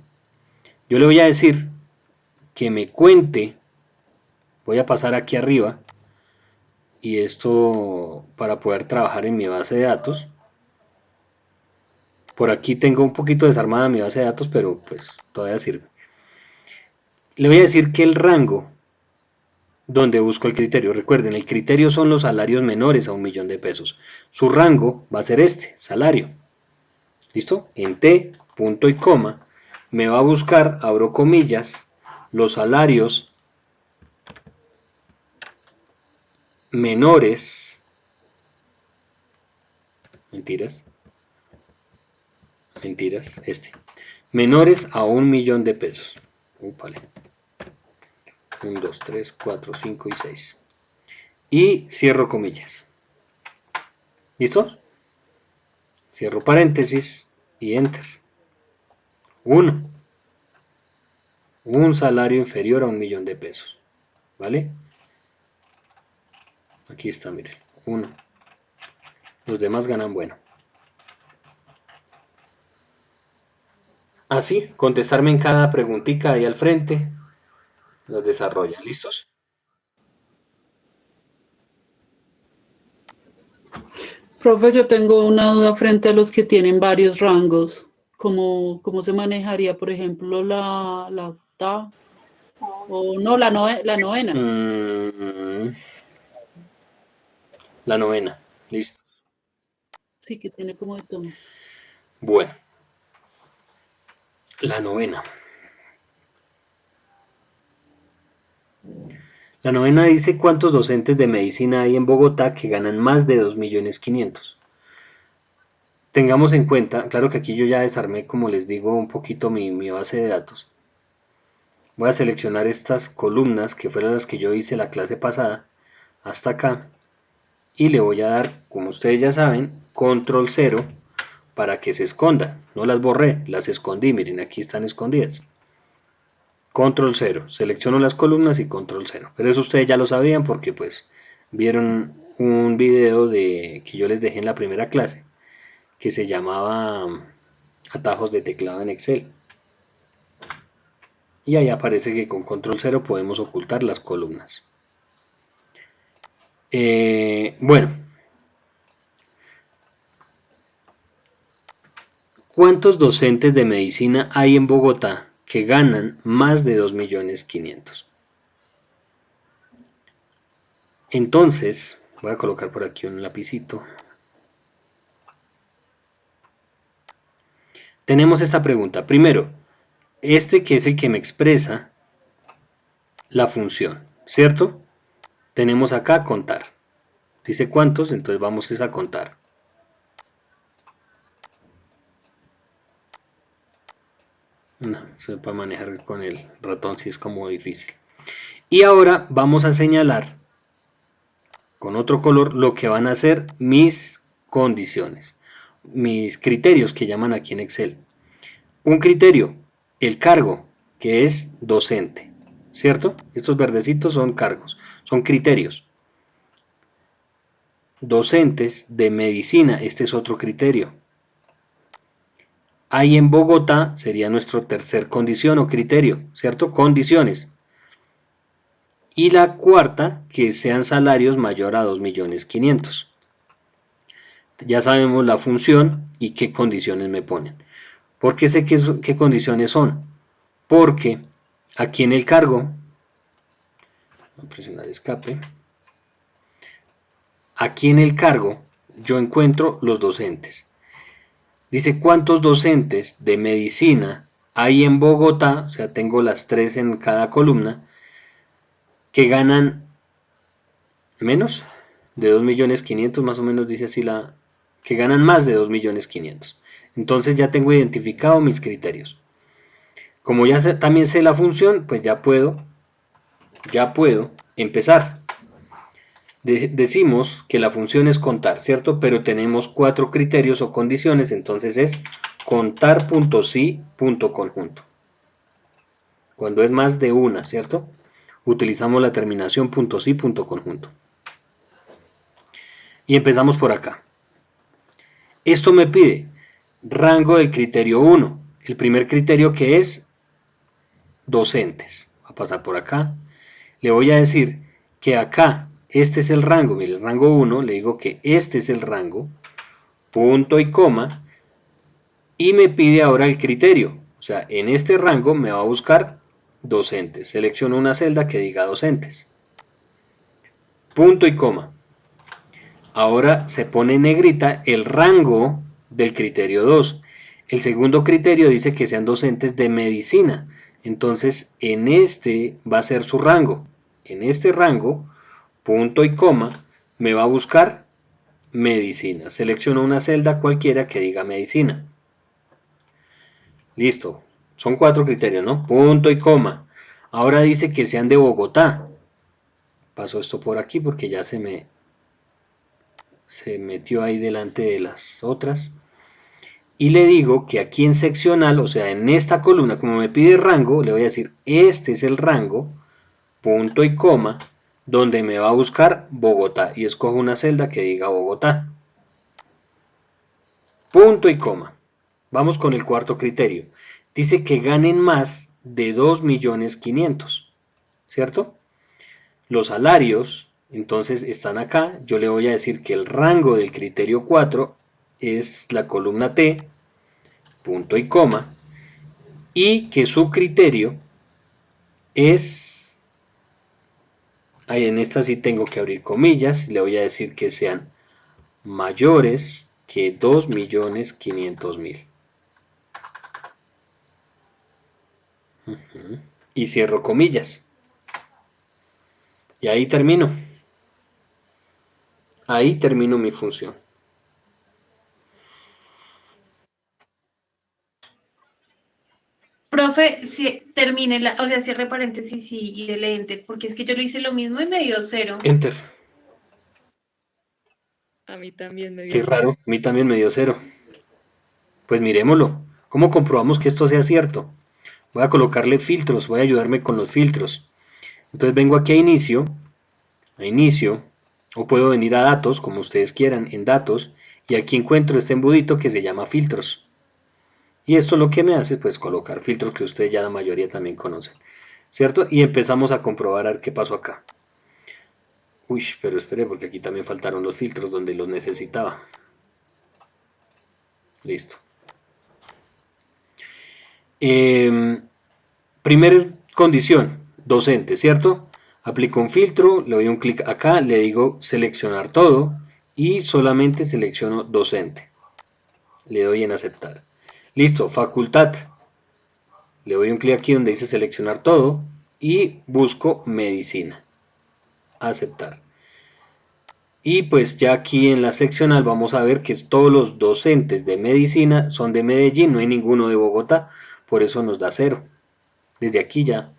Yo le voy a decir que me cuente. Voy a pasar aquí arriba. Y esto para poder trabajar en mi base de datos. Por aquí tengo un poquito desarmada mi base de datos, pero pues todavía sirve. Le voy a decir que el rango donde busco el criterio. Recuerden, el criterio son los salarios menores a 1.000.000 de pesos. Su rango va a ser este, salario. ¿Listo? En T, punto y coma, me va a buscar, abro comillas, los salarios menores, mentiras, menores a 1.000.000 de pesos. Vale. 1, 2, 3, 4, 5 y 6. Y cierro comillas. ¿Listo? Cierro paréntesis y enter. 1. Un salario inferior a 1.000.000 de pesos. ¿Vale? Aquí está, miren. 1. Los demás ganan bueno. Así, contestarme en cada preguntita ahí al frente. Las desarrolla. ¿Listos? Profe, yo tengo una duda frente a los que tienen varios rangos. ¿Cómo se manejaría, por ejemplo, la octava? O no, la novena. La novena. Listo. Sí, que tiene como de todo. Bueno. La novena. La novena dice cuántos docentes de medicina hay en Bogotá que ganan más de 2.500.000. Tengamos en cuenta, claro que aquí yo ya desarmé, como les digo, un poquito mi base de datos. Voy a seleccionar estas columnas que fueron las que yo hice la clase pasada, hasta acá, y le voy a dar, como ustedes ya saben, control 0 para que se esconda. No las borré, las escondí, miren, aquí están escondidas. Control 0, selecciono las columnas y control 0. Pero eso ustedes ya lo sabían porque pues vieron un video que yo les dejé en la primera clase que se llamaba atajos de teclado en Excel. Y ahí aparece que con control 0 podemos ocultar las columnas. Bueno. ¿Cuántos docentes de medicina hay en Bogotá que ganan más de 2.500.000? Entonces, voy a colocar por aquí un lapicito. Tenemos esta pregunta. Primero, este que es el que me expresa la función, ¿cierto? Tenemos acá contar. Dice cuántos, entonces vamos a contar. No, eso para manejar con el ratón sí es como difícil. Y ahora vamos a señalar con otro color lo que van a ser mis condiciones, mis criterios que llaman aquí en Excel. Un criterio, el cargo, que es docente, ¿cierto? Estos verdecitos son cargos, son criterios. Docentes de medicina, este es otro criterio. Hay en Bogotá, sería nuestro tercer condición o criterio, ¿cierto? Condiciones. Y la cuarta, que sean salarios mayor a 2.500.000. Ya sabemos la función y qué condiciones me ponen. ¿Por qué sé qué condiciones son? Porque aquí en el cargo, voy a presionar escape, aquí en el cargo yo encuentro los docentes. Dice cuántos docentes de medicina hay en Bogotá, o sea, tengo las 3 en cada columna, que ganan menos de 2.500.000, más o menos dice así que ganan más de 2.500.000. Entonces ya tengo identificado mis criterios. Como ya también sé la función, pues ya puedo empezar. Decimos que la función es contar, ¿cierto? Pero tenemos 4 criterios o condiciones, entonces es contar.sí.conjunto. Cuando es más de una, ¿cierto? Utilizamos la terminación .sí.conjunto. Y empezamos por acá. Esto me pide rango del criterio 1. El primer criterio que es docentes. Voy a pasar por acá. Le voy a decir que acá, este es el rango. Mire, el rango 1, le digo que este es el rango. Punto y coma. Y me pide ahora el criterio. O sea, en este rango me va a buscar docentes. Selecciono una celda que diga docentes. Punto y coma. Ahora se pone en negrita el rango del criterio 2. El segundo criterio dice que sean docentes de medicina. Entonces, en este va a ser su rango. En este rango, punto y coma, me va a buscar medicina. Selecciono una celda cualquiera que diga medicina. Listo. Son 4 criterios, ¿no? Punto y coma. Ahora dice que sean de Bogotá. Paso esto por aquí porque ya se metió ahí delante de las otras. Y le digo que aquí en seccional, o sea, en esta columna, como me pide rango, le voy a decir, este es el rango, punto y coma, donde me va a buscar Bogotá. Y escojo una celda que diga Bogotá. Punto y coma. Vamos con el cuarto criterio. Dice que ganen más de 2.500.000, ¿cierto? Los salarios, entonces, están acá. Yo le voy a decir que el rango del criterio 4 es la columna T, punto y coma, y que su criterio es, ahí en esta sí tengo que abrir comillas, le voy a decir que sean mayores que 2.500.000. Y cierro comillas. Y ahí termino. Ahí termino mi función. Profe, si termine o sea, cierre paréntesis y dele enter, porque es que yo lo hice lo mismo y me dio 0. Enter. A mí también me dio Qué 0. raro, a mí también me dio 0. Pues miremoslo. ¿Cómo comprobamos que esto sea cierto? Voy a colocarle filtros, voy a ayudarme con los filtros. Entonces vengo aquí a inicio, o puedo venir a datos, como ustedes quieran, en datos, y aquí encuentro este embudito que se llama filtros. Y esto lo que me hace pues colocar filtros que ustedes ya la mayoría también conocen, ¿cierto? Y empezamos a comprobar a ver qué pasó acá. Uy, pero espere porque aquí también faltaron los filtros donde los necesitaba. Listo. Primer condición, docente, ¿cierto? Aplico un filtro, le doy un clic acá, le digo seleccionar todo y solamente selecciono docente. Le doy en aceptar. Listo, facultad. Le doy un clic aquí donde dice seleccionar todo y busco medicina. Aceptar. Y pues ya aquí en la seccional vamos a ver que todos los docentes de medicina son de Medellín, no hay ninguno de Bogotá, por eso nos da 0. Desde aquí ya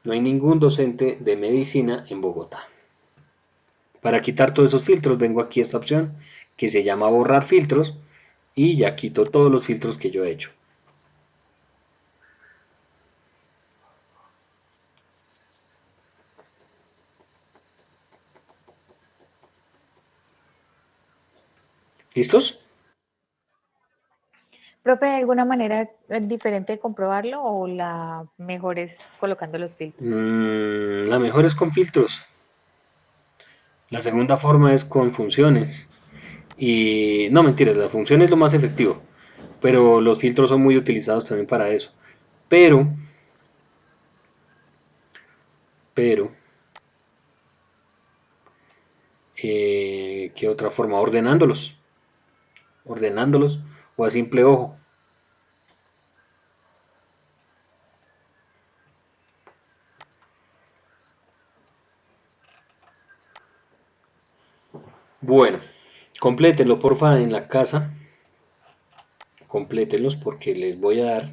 no hay ningún docente de medicina en Bogotá. Para quitar todos esos filtros vengo aquí a esta opción que se llama borrar filtros y ya quito todos los filtros que yo he hecho. ¿Listos? Profe, ¿hay alguna manera diferente de comprobarlo o la mejor es colocando los filtros? La mejor es con filtros. La segunda forma es con funciones. Y no mentiras, la función es lo más efectivo. Pero los filtros son muy utilizados también para eso. Pero ¿Qué otra forma? Ordenándolos o a simple ojo. Bueno, complétenlo porfa en la casa, complétenlos porque les voy a dar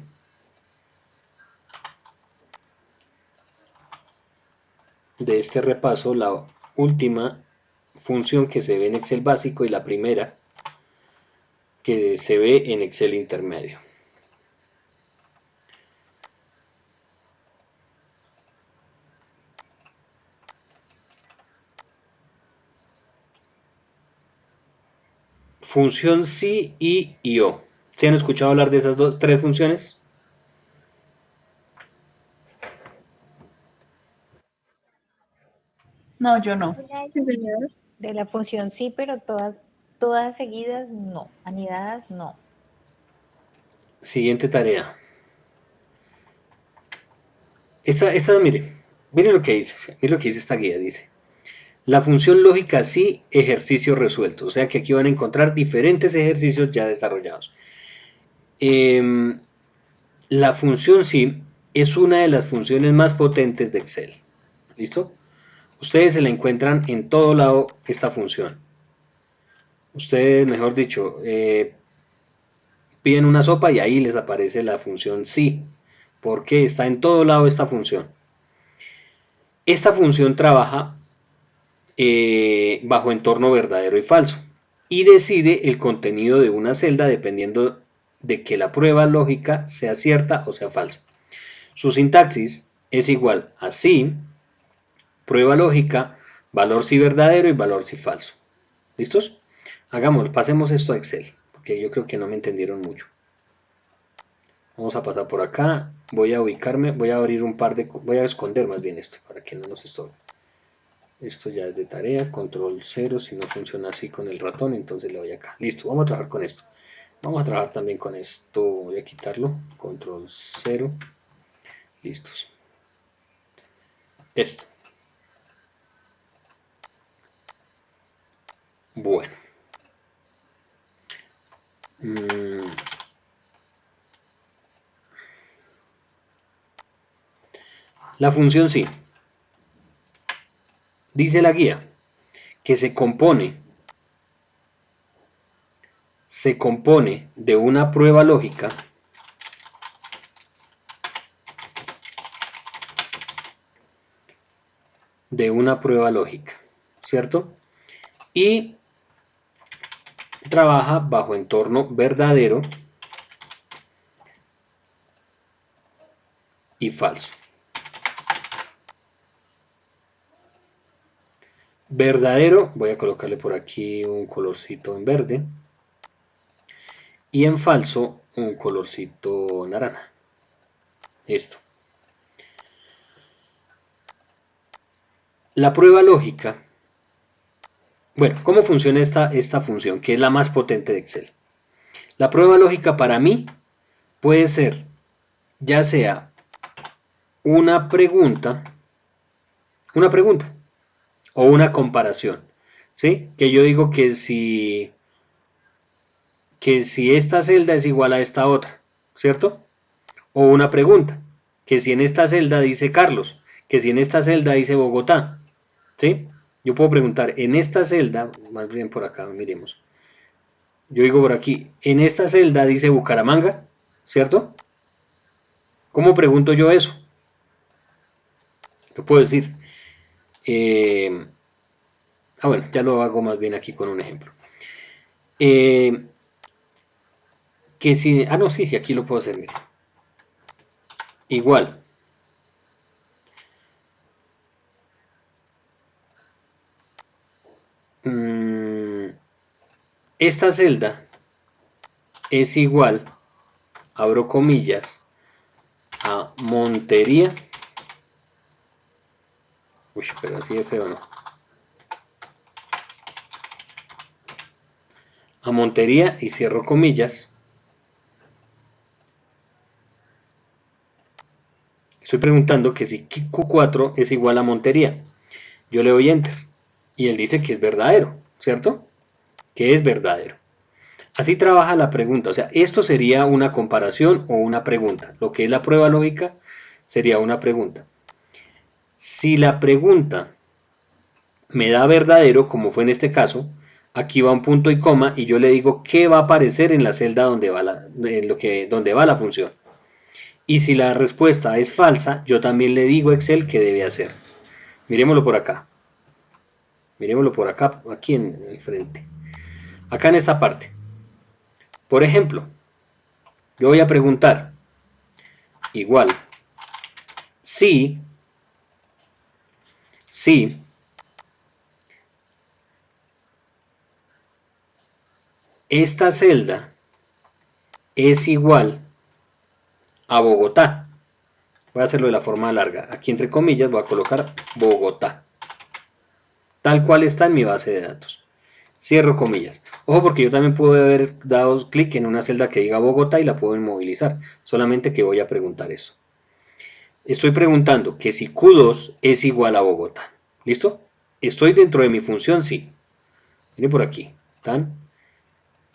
de este repaso la última función que se ve en Excel básico y la primera que se ve en Excel intermedio. Función sí y o. ¿Se han escuchado hablar de esas tres funciones? No, yo no. Sí, señor. De la función sí, pero todas seguidas no. Anidadas no. Siguiente tarea. Esta mire lo que dice, mire lo que dice esta guía, dice. La función lógica sí, ejercicio resuelto. O sea que aquí van a encontrar diferentes ejercicios ya desarrollados. La función sí es una de las funciones más potentes de Excel. ¿Listo? Ustedes se la encuentran en todo lado esta función. Ustedes, mejor dicho, piden una sopa y ahí les aparece la función sí, porque está en todo lado esta función. Esta función trabaja bajo entorno verdadero y falso y decide el contenido de una celda dependiendo de que la prueba lógica sea cierta o sea falsa. Su sintaxis es igual a sí, prueba lógica, valor si verdadero y valor si falso. ¿Listos? Hagamos, pasemos esto a Excel, porque yo creo que no me entendieron mucho. Vamos a pasar por acá, voy a ubicarme, voy a abrir un par de, voy a esconder más bien esto para que no nos estorbe. Esto ya es de tarea, control 0, si no funciona así con el ratón, entonces le doy acá. Listo, vamos a trabajar con esto. Vamos a trabajar también con esto, voy a quitarlo, control 0, listos. Esto. Bueno. La función sí. Dice la guía que se compone de una prueba lógica ¿cierto? Y trabaja bajo entorno verdadero y falso. Verdadero, voy a colocarle por aquí un colorcito en verde y en falso un colorcito naranja. Esto. La prueba lógica. Bueno, ¿cómo funciona esta función? Que es la más potente de Excel. La prueba lógica para mí puede ser ya sea una pregunta o una comparación, ¿sí? Que yo digo que si esta celda es igual a esta otra, ¿cierto? O una pregunta, que si en esta celda dice Carlos, que si en esta celda dice Bogotá, ¿sí? Yo puedo preguntar, en esta celda, más bien por acá, miremos. Yo digo por aquí, en esta celda dice Bucaramanga, ¿cierto? ¿Cómo pregunto yo eso? Yo puedo decir, bueno, ya lo hago más bien aquí con un ejemplo. Que si, no, sí, aquí lo puedo hacer, mira. Igual. Esta celda es igual, abro comillas, a Montería. Uy, pero así de feo, ¿no? A Montería y cierro comillas. Estoy preguntando que si Q4 es igual a Montería. Yo le doy Enter. Y él dice que es verdadero, ¿cierto? Que es verdadero. Así trabaja la pregunta, o sea, esto sería una comparación o una pregunta. Lo que es la prueba lógica sería una pregunta. Si la pregunta me da verdadero, como fue en este caso, aquí va un punto y coma y yo le digo qué va a aparecer en la celda donde va donde va la función. Y si la respuesta es falsa, yo también le digo a Excel qué debe hacer. Miremoslo por acá. Miremoslo por acá, aquí en el frente. Acá en esta parte. Por ejemplo, yo voy a preguntar, igual, si esta celda es igual a Bogotá. Voy a hacerlo de la forma larga. Aquí entre comillas voy a colocar Bogotá. Tal cual está en mi base de datos. Cierro comillas. Ojo, porque yo también puedo haber dado clic en una celda que diga Bogotá y la puedo inmovilizar. Solamente que voy a preguntar eso. Estoy preguntando que si Q2 es igual a Bogotá. ¿Listo? Estoy dentro de mi función sí. Miren por aquí. ¿Están?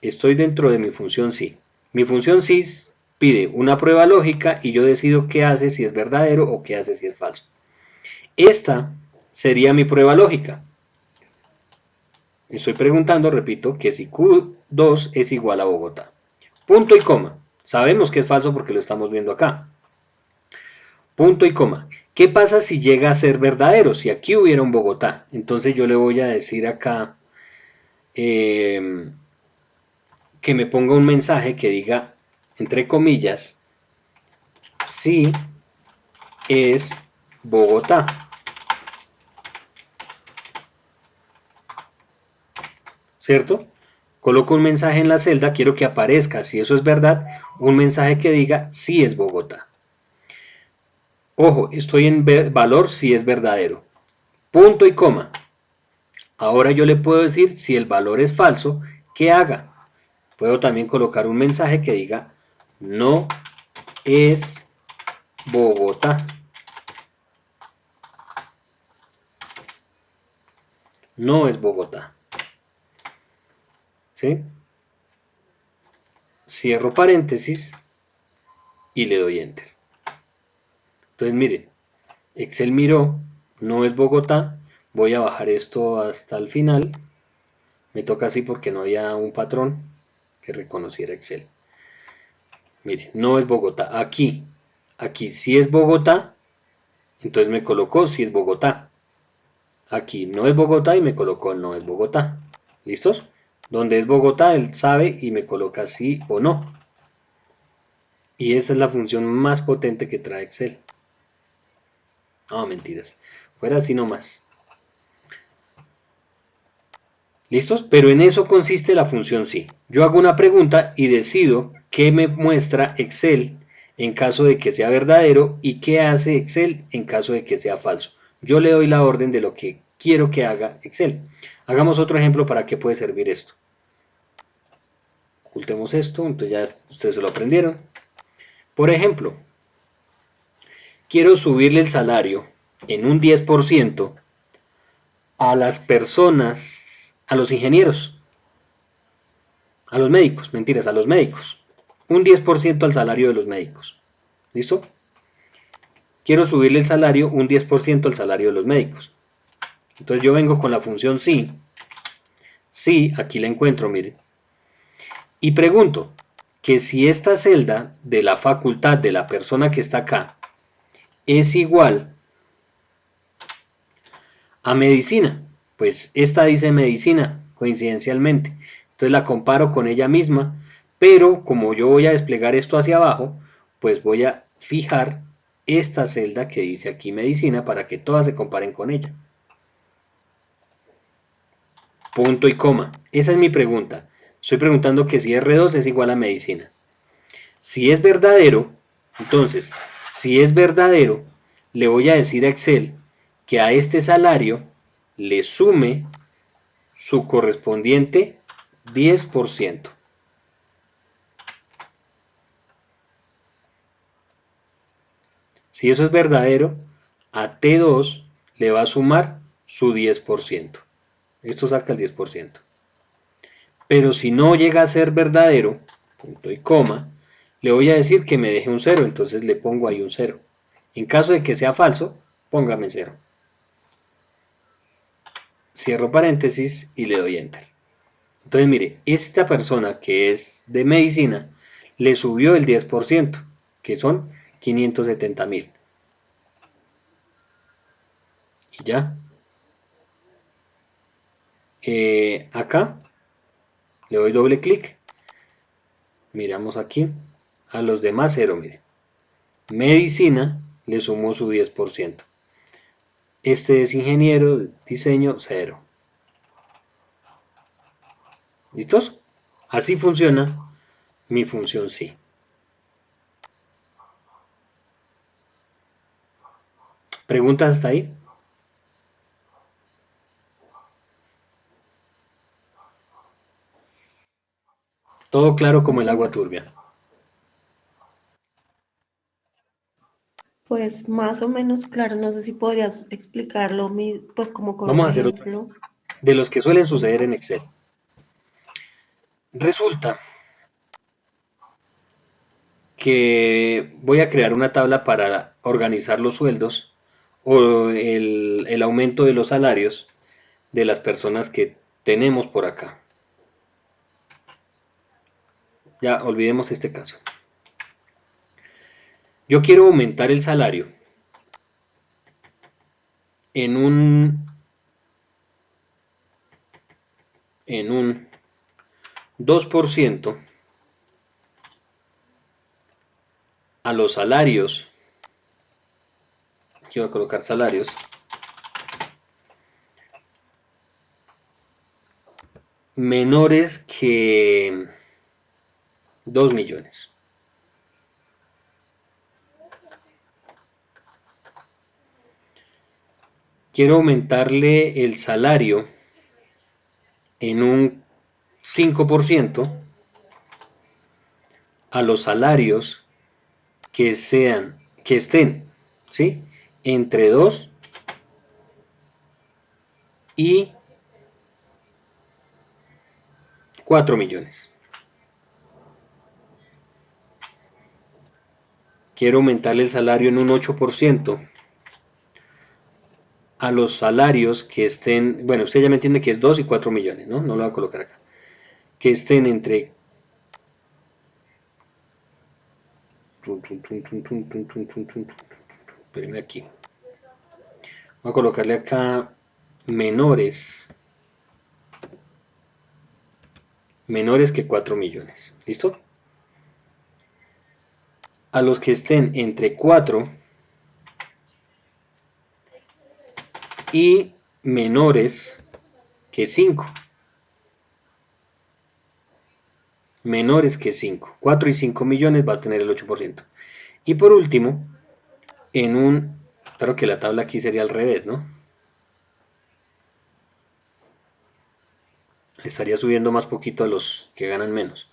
Estoy dentro de mi función sí. Mi función sí pide una prueba lógica y yo decido qué hace si es verdadero o qué hace si es falso. Esta sería mi prueba lógica. Estoy preguntando, repito, que si Q2 es igual a Bogotá. Punto y coma. Sabemos que es falso porque lo estamos viendo acá. Punto y coma. ¿Qué pasa si llega a ser verdadero? Si aquí hubiera un Bogotá. Entonces yo le voy a decir acá que me ponga un mensaje que diga, entre comillas, si es Bogotá. ¿Cierto? Coloco un mensaje en la celda, quiero que aparezca, si eso es verdad, un mensaje que diga si es Bogotá. Ojo, estoy en valor si es verdadero. Punto y coma. Ahora yo le puedo decir si el valor es falso, ¿qué haga? Puedo también colocar un mensaje que diga no es Bogotá. No es Bogotá. ¿Sí? Cierro paréntesis y le doy enter. Entonces miren, Excel miró, no es Bogotá. Voy a bajar esto hasta el final. Me toca así porque no había un patrón que reconociera Excel. Mire, no es Bogotá. Aquí sí es Bogotá. Entonces me colocó si es Bogotá. Aquí no es Bogotá y me colocó no es Bogotá. ¿Listos? Donde es Bogotá, él sabe y me coloca sí o no. Y esa es la función más potente que trae Excel. No, mentiras. Fuera así nomás. ¿Listos? Pero en eso consiste la función sí. Yo hago una pregunta y decido qué me muestra Excel en caso de que sea verdadero y qué hace Excel en caso de que sea falso. Yo le doy la orden de lo que quiero que haga Excel. Hagamos otro ejemplo para qué puede servir esto. Ocultemos esto, entonces ya ustedes se lo aprendieron. Por ejemplo, quiero subirle el salario en un 10% a las personas, a los ingenieros, a los médicos, mentiras, a los médicos. Un 10% al salario de los médicos. ¿Listo? Quiero subirle el salario un 10% al salario de los médicos. Entonces yo vengo con la función sí. Sí, aquí la encuentro, miren. Y pregunto que si esta celda de la facultad de la persona que está acá es igual a medicina. Pues esta dice medicina, coincidencialmente. Entonces la comparo con ella misma, pero como yo voy a desplegar esto hacia abajo, pues voy a fijar esta celda que dice aquí medicina para que todas se comparen con ella. Punto y coma. Esa es mi pregunta. Estoy preguntando que si R2 es igual a medicina. Si es verdadero, entonces, si es verdadero, le voy a decir a Excel que a este salario le sume su correspondiente 10%. Si eso es verdadero, a T2 le va a sumar su 10%. Esto saca el 10%. Pero si no llega a ser verdadero, punto y coma, le voy a decir que me deje un 0, entonces le pongo ahí un 0. En caso de que sea falso, póngame 0. Cierro paréntesis y le doy enter. Entonces mire, esta persona que es de medicina le subió el 10%, que son 570.000. Y ya. Acá le doy doble clic. Miramos aquí. A los demás 0, mire. Medicina le sumó su 10%. Este es ingeniero, diseño, 0. ¿Listos? Así funciona mi función sí. ¿Preguntas hasta ahí? Todo claro como el agua turbia. Pues más o menos claro, no sé si podrías explicarlo, pues como con Vamos un a hacer otro ejemplo. de los que suelen suceder en Excel. Resulta que voy a crear una tabla para organizar los sueldos o el aumento de los salarios de las personas que tenemos por acá. Ya olvidemos este caso. Yo quiero aumentar el salario en un 2% a los salarios. Aquí voy a colocar salarios menores que 2 millones. Quiero aumentarle el salario en un 5% a los salarios que estén, ¿sí?, entre 2 y 4 millones. Quiero aumentarle el salario en un 8% a los salarios que estén, bueno, usted ya me entiende que es 2 y 4 millones, ¿no? No lo voy a colocar acá. Que estén entre espérenme aquí. Voy a colocarle acá menores que 4 millones. ¿Listo? A los que estén entre 4 y menores que 5. Menores que 5. 4 y 5 millones va a tener el 8%. Y por último, claro que la tabla aquí sería al revés, ¿no? Estaría subiendo más poquito a los que ganan menos.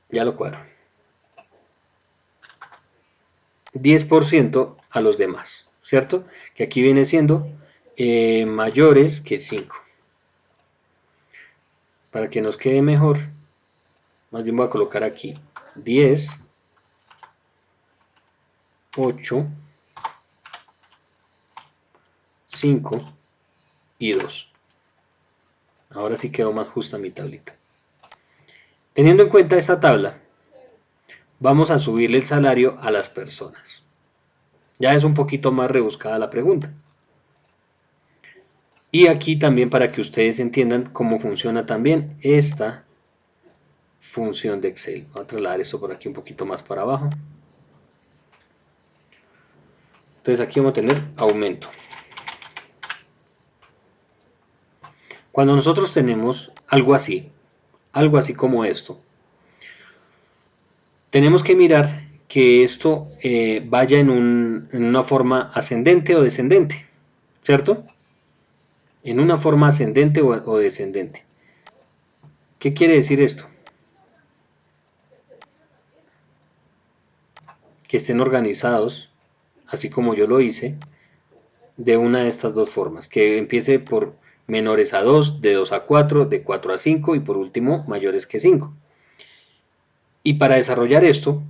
Ya lo cuadro. 10% a los demás, ¿cierto? Que aquí viene siendo mayores que 5. Para que nos quede mejor, más bien voy a colocar aquí 10, 8, 5 y 2. Ahora sí quedó más justa mi tablita. Teniendo en cuenta esta tabla, vamos a subirle el salario a las personas. Ya es un poquito más rebuscada la pregunta. Y aquí también para que ustedes entiendan cómo funciona también esta función de Excel. Voy a trasladar esto por aquí un poquito más para abajo. Entonces aquí vamos a tener aumento. Cuando nosotros tenemos algo así como esto, tenemos que mirar que esto vaya en una forma ascendente o descendente, ¿cierto? En una forma ascendente o descendente. ¿Qué quiere decir esto? Que estén organizados, así como yo lo hice, de una de estas dos formas, que empiece por menores a 2, de 2 a 4, de 4 a 5 y por último mayores que 5. Y para desarrollar esto,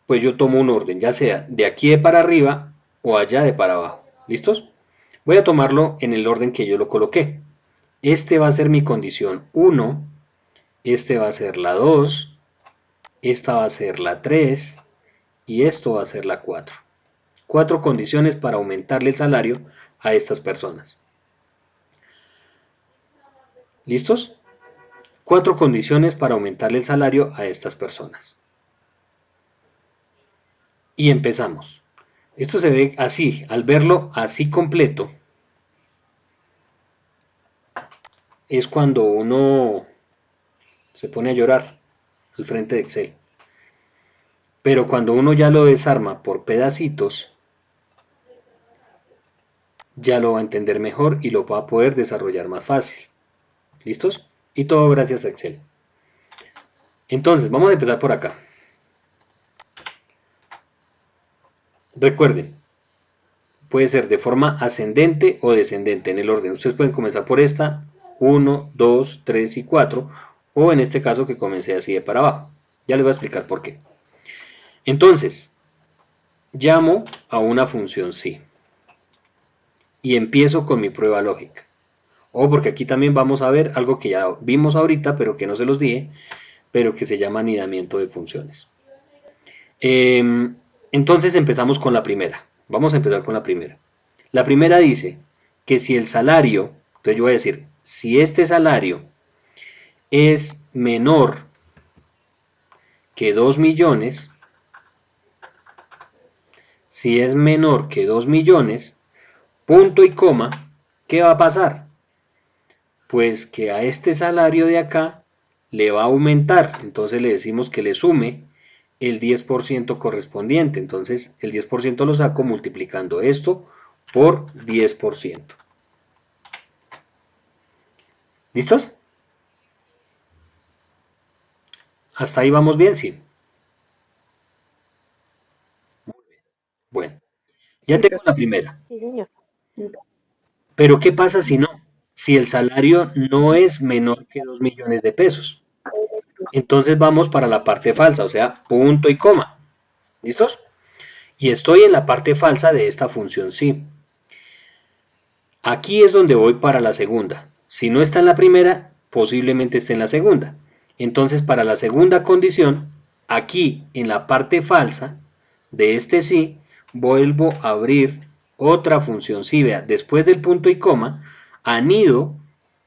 pues yo tomo un orden, ya sea de aquí de para arriba o allá de para abajo. ¿Listos? Voy a tomarlo en el orden que yo lo coloqué. Este va a ser mi condición 1, este va a ser la 2, esta va a ser la 3 y esto va a ser la 4. 4 condiciones para aumentarle el salario a estas personas. ¿Listos? 4 condiciones para aumentarle el salario a estas personas. Y empezamos. Esto se ve así, al verlo así completo, es cuando uno se pone a llorar al frente de Excel. Pero cuando uno ya lo desarma por pedacitos, ya lo va a entender mejor y lo va a poder desarrollar más fácil. ¿Listos? Y todo gracias a Excel. Entonces, vamos a empezar por acá. Recuerden, puede ser de forma ascendente o descendente en el orden. Ustedes pueden comenzar por esta, 1, 2, 3 y 4, o en este caso que comencé así de para abajo. Ya les voy a explicar por qué. Entonces, llamo a una función sí y empiezo con mi prueba lógica. Porque aquí también vamos a ver algo que ya vimos ahorita, pero que no se los dije, pero que se llama anidamiento de funciones. Entonces empezamos con la primera. Vamos a empezar con la primera. La primera dice que si el salario, entonces yo voy a decir, si este salario es menor que 2 millones, si es menor que 2 millones, punto y coma, ¿qué va a pasar? Pues que a este salario de acá le va a aumentar, entonces le decimos que le sume el 10% correspondiente, entonces el 10% lo saco multiplicando esto por 10%. ¿Listos? ¿Hasta ahí vamos bien? Sí. Bueno, ya Sí, tengo profe. la primera. Sí, señor. Pero ¿qué pasa si no? Si el salario no es menor que 2 millones de pesos. Entonces vamos para la parte falsa, o sea, punto y coma. ¿Listos? Y estoy en la parte falsa de esta función sí. Aquí es donde voy para la segunda. Si no está en la primera, posiblemente esté en la segunda. Entonces, para la segunda condición, aquí en la parte falsa de este sí, vuelvo a abrir otra función sí. Vea, después del punto y coma, anido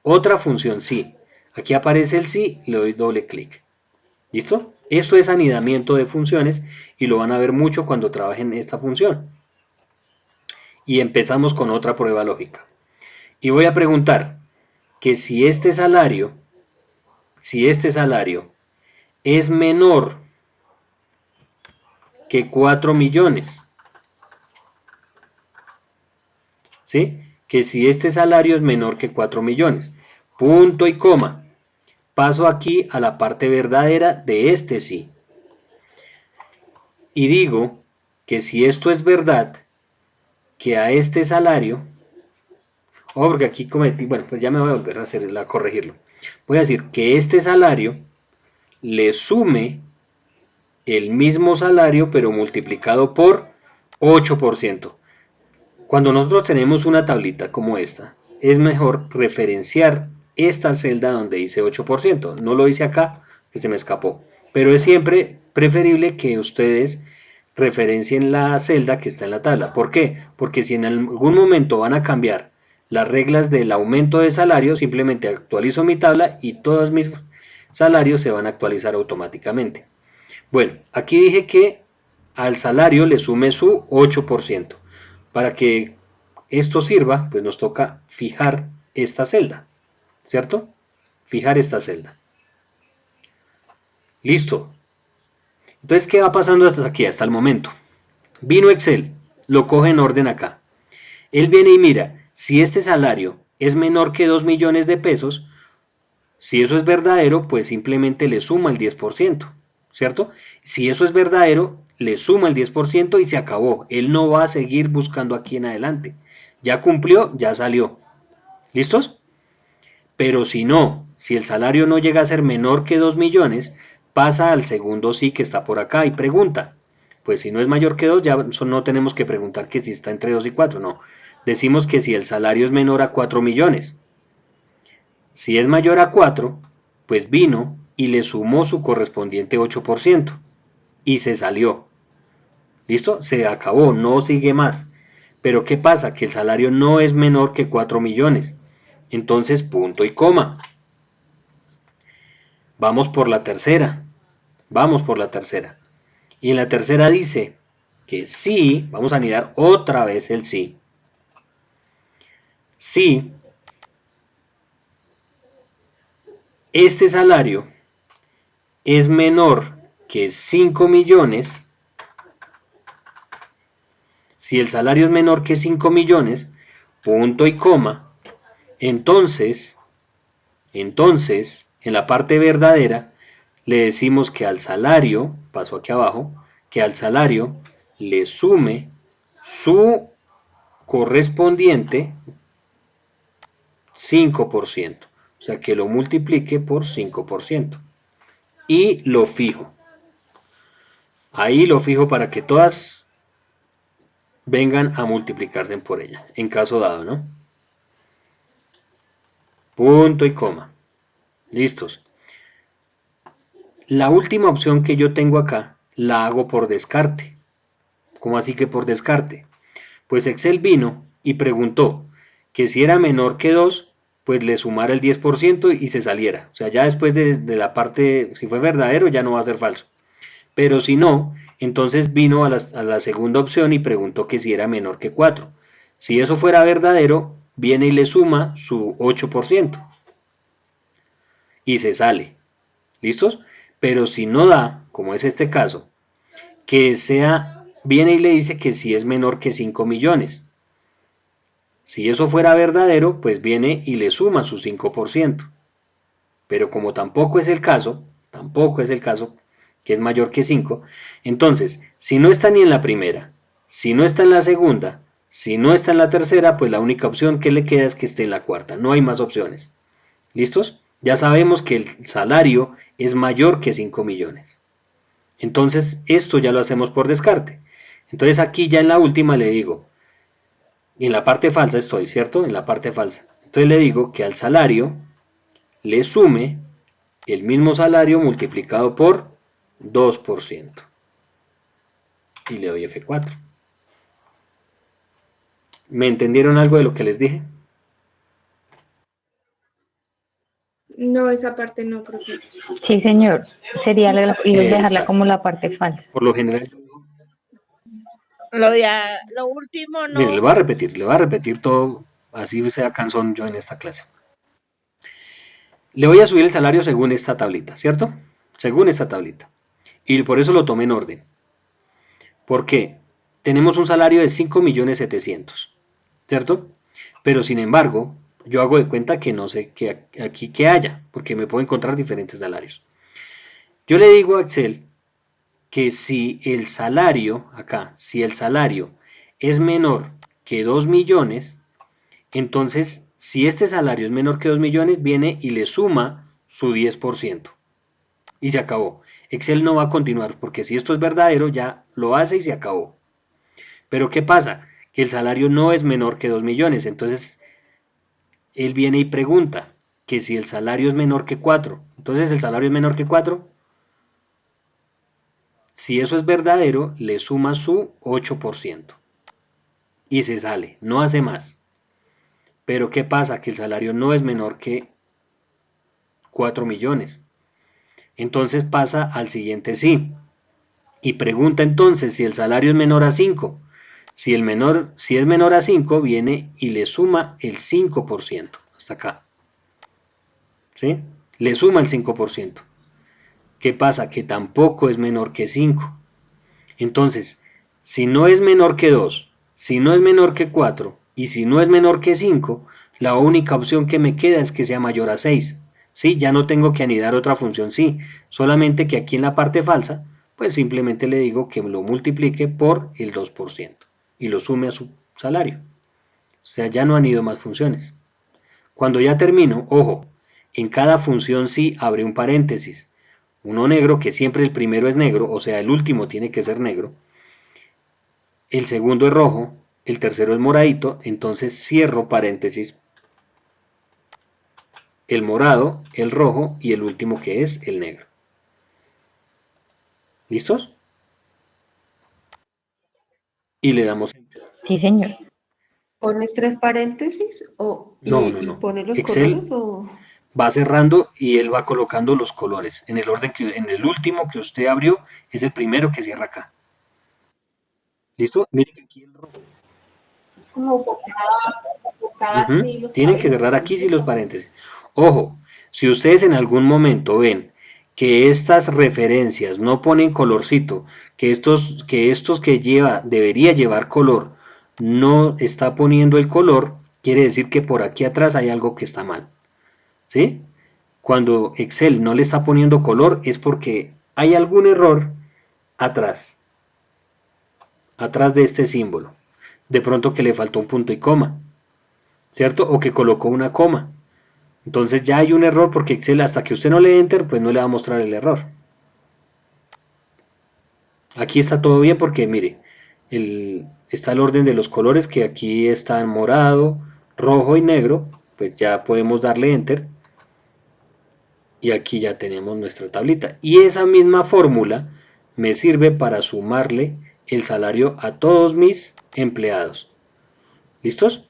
otra función sí. Aquí aparece el sí, le doy doble clic. ¿Listo? Esto es anidamiento de funciones y lo van a ver mucho cuando trabajen esta función. Y empezamos con otra prueba lógica. Y voy a preguntar que si este salario es menor que 4 millones, ¿sí? Que si este salario es menor que 4 millones, punto y coma, paso aquí a la parte verdadera de este sí. Y digo que si esto es verdad, que a este salario, porque aquí cometí, bueno, pues ya me voy a volver a corregirlo. Voy a decir que este salario le sume el mismo salario, pero multiplicado por 8%. Cuando nosotros tenemos una tablita como esta, es mejor referenciar esta celda donde dice 8%. No lo hice acá, que se me escapó. Pero es siempre preferible que ustedes referencien la celda que está en la tabla. ¿Por qué? Porque si en algún momento van a cambiar las reglas del aumento de salario, simplemente actualizo mi tabla y todos mis salarios se van a actualizar automáticamente. Bueno, aquí dije que al salario le sume su 8%. Para que esto sirva, pues nos toca fijar esta celda, ¿cierto? Fijar esta celda. Listo. Entonces, ¿qué va pasando hasta aquí, hasta el momento? Vino Excel, lo coge en orden acá. Él viene y mira, si este salario es menor que 2 millones de pesos, si eso es verdadero, pues simplemente le suma el 10%, ¿cierto? Si eso es verdadero, le suma el 10% y se acabó. Él no va a seguir buscando aquí en adelante. Ya cumplió, ya salió. ¿Listos? Pero si no, si el salario no llega a ser menor que 2 millones, pasa al segundo sí que está por acá y pregunta. Pues si no es mayor que 2, ya no tenemos que preguntar que si está entre 2 y 4, no. Decimos que si el salario es menor a 4 millones. Si es mayor a 4, pues vino y le sumó su correspondiente 8% y se salió. ¿Listo? Se acabó, no sigue más. Pero ¿qué pasa? Que el salario no es menor que 4 millones. Entonces, punto y coma. Vamos por la tercera. Vamos por la tercera. Y en la tercera dice que sí, vamos a anidar otra vez el sí. Sí, este salario es menor que 5 millones. Si el salario es menor que 5 millones, punto y coma, entonces, en la parte verdadera, le decimos que al salario, paso aquí abajo, que al salario le sume su correspondiente 5%. O sea, que lo multiplique por 5%. Y lo fijo. Ahí lo fijo para que todas vengan a multiplicarse por ella, en caso dado, ¿no? Punto y coma. Listos. La última opción que yo tengo acá, la hago por descarte. ¿Cómo así que por descarte? Pues Excel vino y preguntó que si era menor que 2, pues le sumara el 10% y se saliera. O sea, ya después de la parte, si fue verdadero, ya no va a ser falso. Pero si no, entonces vino a la segunda opción y preguntó que si era menor que 4. Si eso fuera verdadero, viene y le suma su 8%. Y se sale. ¿Listos? Pero si no da, como es este caso, que sea, viene y le dice que si es menor que 5 millones. Si eso fuera verdadero, pues viene y le suma su 5%. Pero como tampoco es el caso, que es mayor que 5, entonces, si no está ni en la primera, si no está en la segunda, si no está en la tercera, pues la única opción que le queda es que esté en la cuarta. No hay más opciones. ¿Listos? Ya sabemos que el salario es mayor que 5 millones. Entonces, esto ya lo hacemos por descarte. Entonces, aquí ya en la última le digo, y en la parte falsa estoy, ¿cierto? En la parte falsa. Entonces le digo que al salario le sume el mismo salario multiplicado por 2%. Y le doy F4. ¿Me entendieron algo de lo que les dije? No, esa parte no, profe. Sí, señor. Sería y dejarla Exacto. como la parte falsa. Por lo general. Lo último no. Mire, le voy a repetir todo, así sea cansón yo en esta clase. Le voy a subir el salario según esta tablita, ¿cierto? Según esta tablita. Y por eso lo tomé en orden. ¿Por qué? Tenemos un salario de 5.700.000, ¿cierto? Pero sin embargo, yo hago de cuenta que no sé aquí qué haya, porque me puedo encontrar diferentes salarios. Yo le digo a Excel que si el salario, acá, si el salario es menor que 2 millones, entonces, si este salario es menor que 2 millones, viene y le suma su 10%. Y se acabó. Excel no va a continuar, porque si esto es verdadero, ya lo hace y se acabó. Pero ¿qué pasa? Que el salario no es menor que 2 millones, entonces él viene y pregunta que si el salario es menor que 4. Entonces, ¿el salario es menor que 4? Si eso es verdadero, le suma su 8%. Y se sale, no hace más. Pero ¿qué pasa? Que el salario no es menor que 4 millones. Entonces pasa al siguiente sí. Y pregunta entonces si el salario es menor a 5. Si es menor a 5, viene y le suma el 5%. Hasta acá. ¿Sí? Le suma el 5%. ¿Qué pasa? Que tampoco es menor que 5. Entonces, si no es menor que 2, si no es menor que 4 y si no es menor que 5, la única opción que me queda es que sea mayor a 6. ¿Sí? Ya no tengo que anidar otra función sí, solamente que aquí en la parte falsa, pues simplemente le digo que lo multiplique por el 2% y lo sume a su salario. sea, ya no han ido más funciones. Cuando ya termino, ojo, en cada función sí abre un paréntesis. Uno negro, que siempre el primero es negro, o sea, el último tiene que ser negro. El segundo es rojo, el tercero es moradito, entonces cierro paréntesis. El morado, el rojo y el último que es el negro. ¿Listos? Y le damos enter. Sí, señor. ¿Pones 3 paréntesis No. y pones los Excel colores o...? va cerrando y él va colocando los colores en el orden que en el último que usted abrió es el primero que cierra acá. ¿Listo? Mire que aquí el rojo. Es como por cada sí los Tienen que cerrar aquí paréntesis, sí los ¿cierto? paréntesis. Ojo, si ustedes en algún momento ven que estas referencias no ponen colorcito, que estos que debería llevar color, no está poniendo el color, quiere decir que por aquí atrás hay algo que está mal. ¿Sí? Cuando Excel no le está poniendo color es porque hay algún error atrás de este símbolo. De pronto que le faltó un punto y coma, ¿cierto? O que colocó una coma. Entonces ya hay un error porque Excel hasta que usted no le dé enter, pues no le va a mostrar el error. Aquí está todo bien porque mire, está el orden de los colores que aquí están morado, rojo y negro, pues ya podemos darle enter. Y aquí ya tenemos nuestra tablita. Y esa misma fórmula me sirve para sumarle el salario a todos mis empleados. ¿Listos?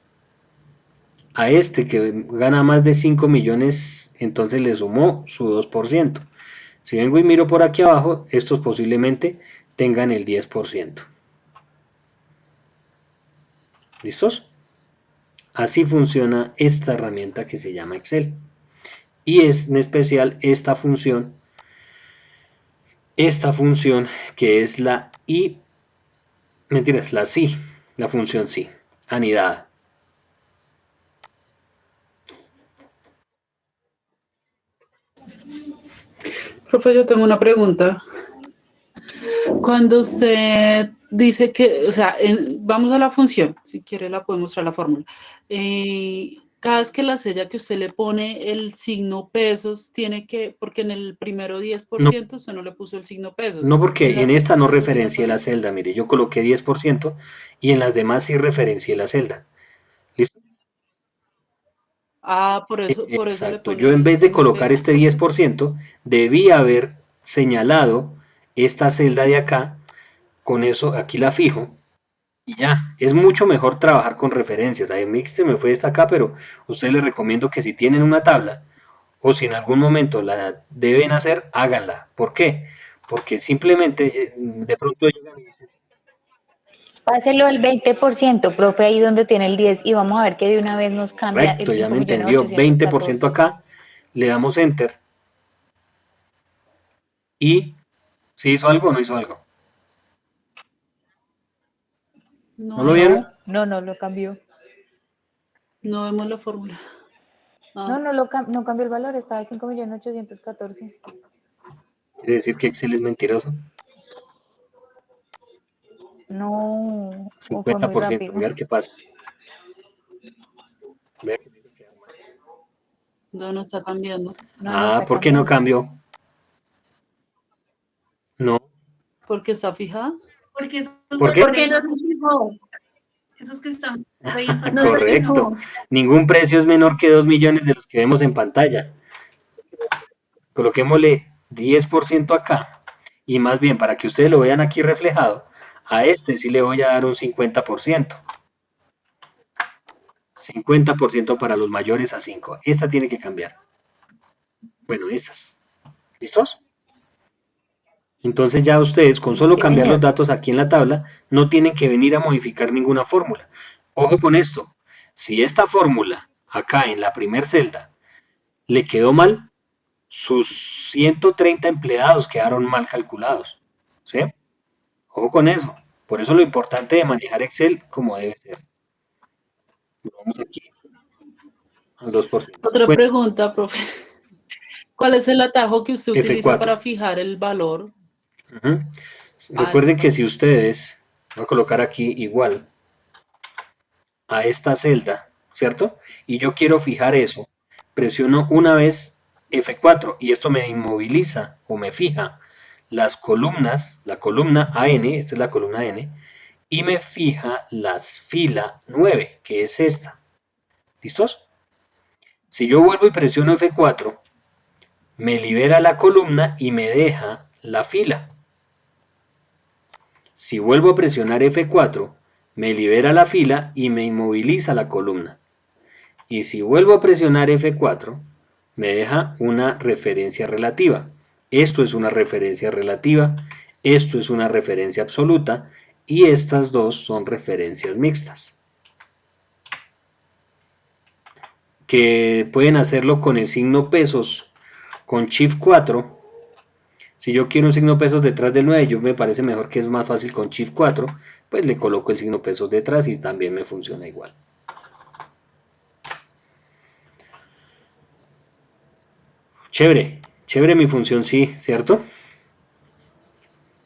A este que gana más de 5 millones, entonces le sumó su 2%. Si vengo y miro por aquí abajo, estos posiblemente tengan el 10%. ¿Listos? Así funciona esta herramienta que se llama Excel. Y es en especial esta función que es la la función sí, anidada. Profe, yo tengo una pregunta. Cuando usted dice que, o sea, vamos a la función, si quiere la puedo mostrar la fórmula. Cada vez que la sella que usted le pone el signo pesos, tiene que, porque en el primero 10% usted no le puso el signo pesos. No, porque en esta no ¿es referencié la obligatorio? celda, mire, yo coloqué 10% y en las demás sí referencié la celda. ¿Listo? Ah, por eso le Exacto, pone yo en el vez de signo colocar pesos, este ¿cierto? 10%, debí haber señalado esta celda de acá, con eso aquí la fijo, y ya, es mucho mejor trabajar con referencias. A mí se me fue esta acá, pero a ustedes les recomiendo que si tienen una tabla, o si en algún momento la deben hacer, háganla. ¿Por qué? Porque simplemente de pronto llegan y dicen, Páselo al 20%, profe, ahí donde tiene el 10 y vamos a ver que de una vez nos cambia el correcto, ya me entendió, 20% 5.814.000. acá, le damos enter, y si hizo algo o no hizo algo. ¿No lo vieron? No lo cambió. No vemos la fórmula. No cambió el valor, está de 5.814.000. ¿Quiere decir que Excel es mentiroso? No, o fue muy 50%, rápido. mirar qué pasa. Vea que dice que No está cambiando. ¿por qué no cambió? No. ¿Porque está fijada? Porque esos ¿Por qué? porque no se fijó. Esos que están ahí en pantalla. Correcto. Ningún precio es menor que 2 millones de los que vemos en pantalla. Coloquémosle 10% acá. Y más bien, para que ustedes lo vean aquí reflejado, a este sí le voy a dar un 50%. 50% para los mayores a 5. Esta tiene que cambiar. Bueno, estas. ¿Listos? Entonces ya ustedes con solo cambiar los datos aquí en la tabla no tienen que venir a modificar ninguna fórmula. Ojo con esto, si esta fórmula acá en la primer celda le quedó mal, sus 130 empleados quedaron mal calculados. ¿Sí? Ojo con eso. Por eso lo importante de manejar Excel como debe ser. Vamos aquí al 2%. Otra pregunta, profe. ¿Cuál es el atajo que usted utiliza F4. para fijar el valor? Recuerden que si ustedes, voy a colocar aquí igual a esta celda, ¿cierto? Y yo quiero fijar eso, presiono una vez F4 y esto me inmoviliza o me fija las columnas, la columna AN, esta es la columna N, y me fija la fila 9, que es esta. ¿Listos? Si yo vuelvo y presiono F4, me libera la columna y me deja la fila. Si vuelvo a presionar F4, me libera la fila y me inmoviliza la columna. Y si vuelvo a presionar F4, me deja una referencia relativa. Esto es una referencia relativa, esto es una referencia absoluta y estas dos son referencias mixtas. Que pueden hacerlo con el signo pesos, con Shift 4. Si yo quiero un signo pesos detrás del 9, yo me parece mejor que es más fácil con Shift 4, pues le coloco el signo pesos detrás y también me funciona igual. Chévere, chévere mi función sí, ¿cierto?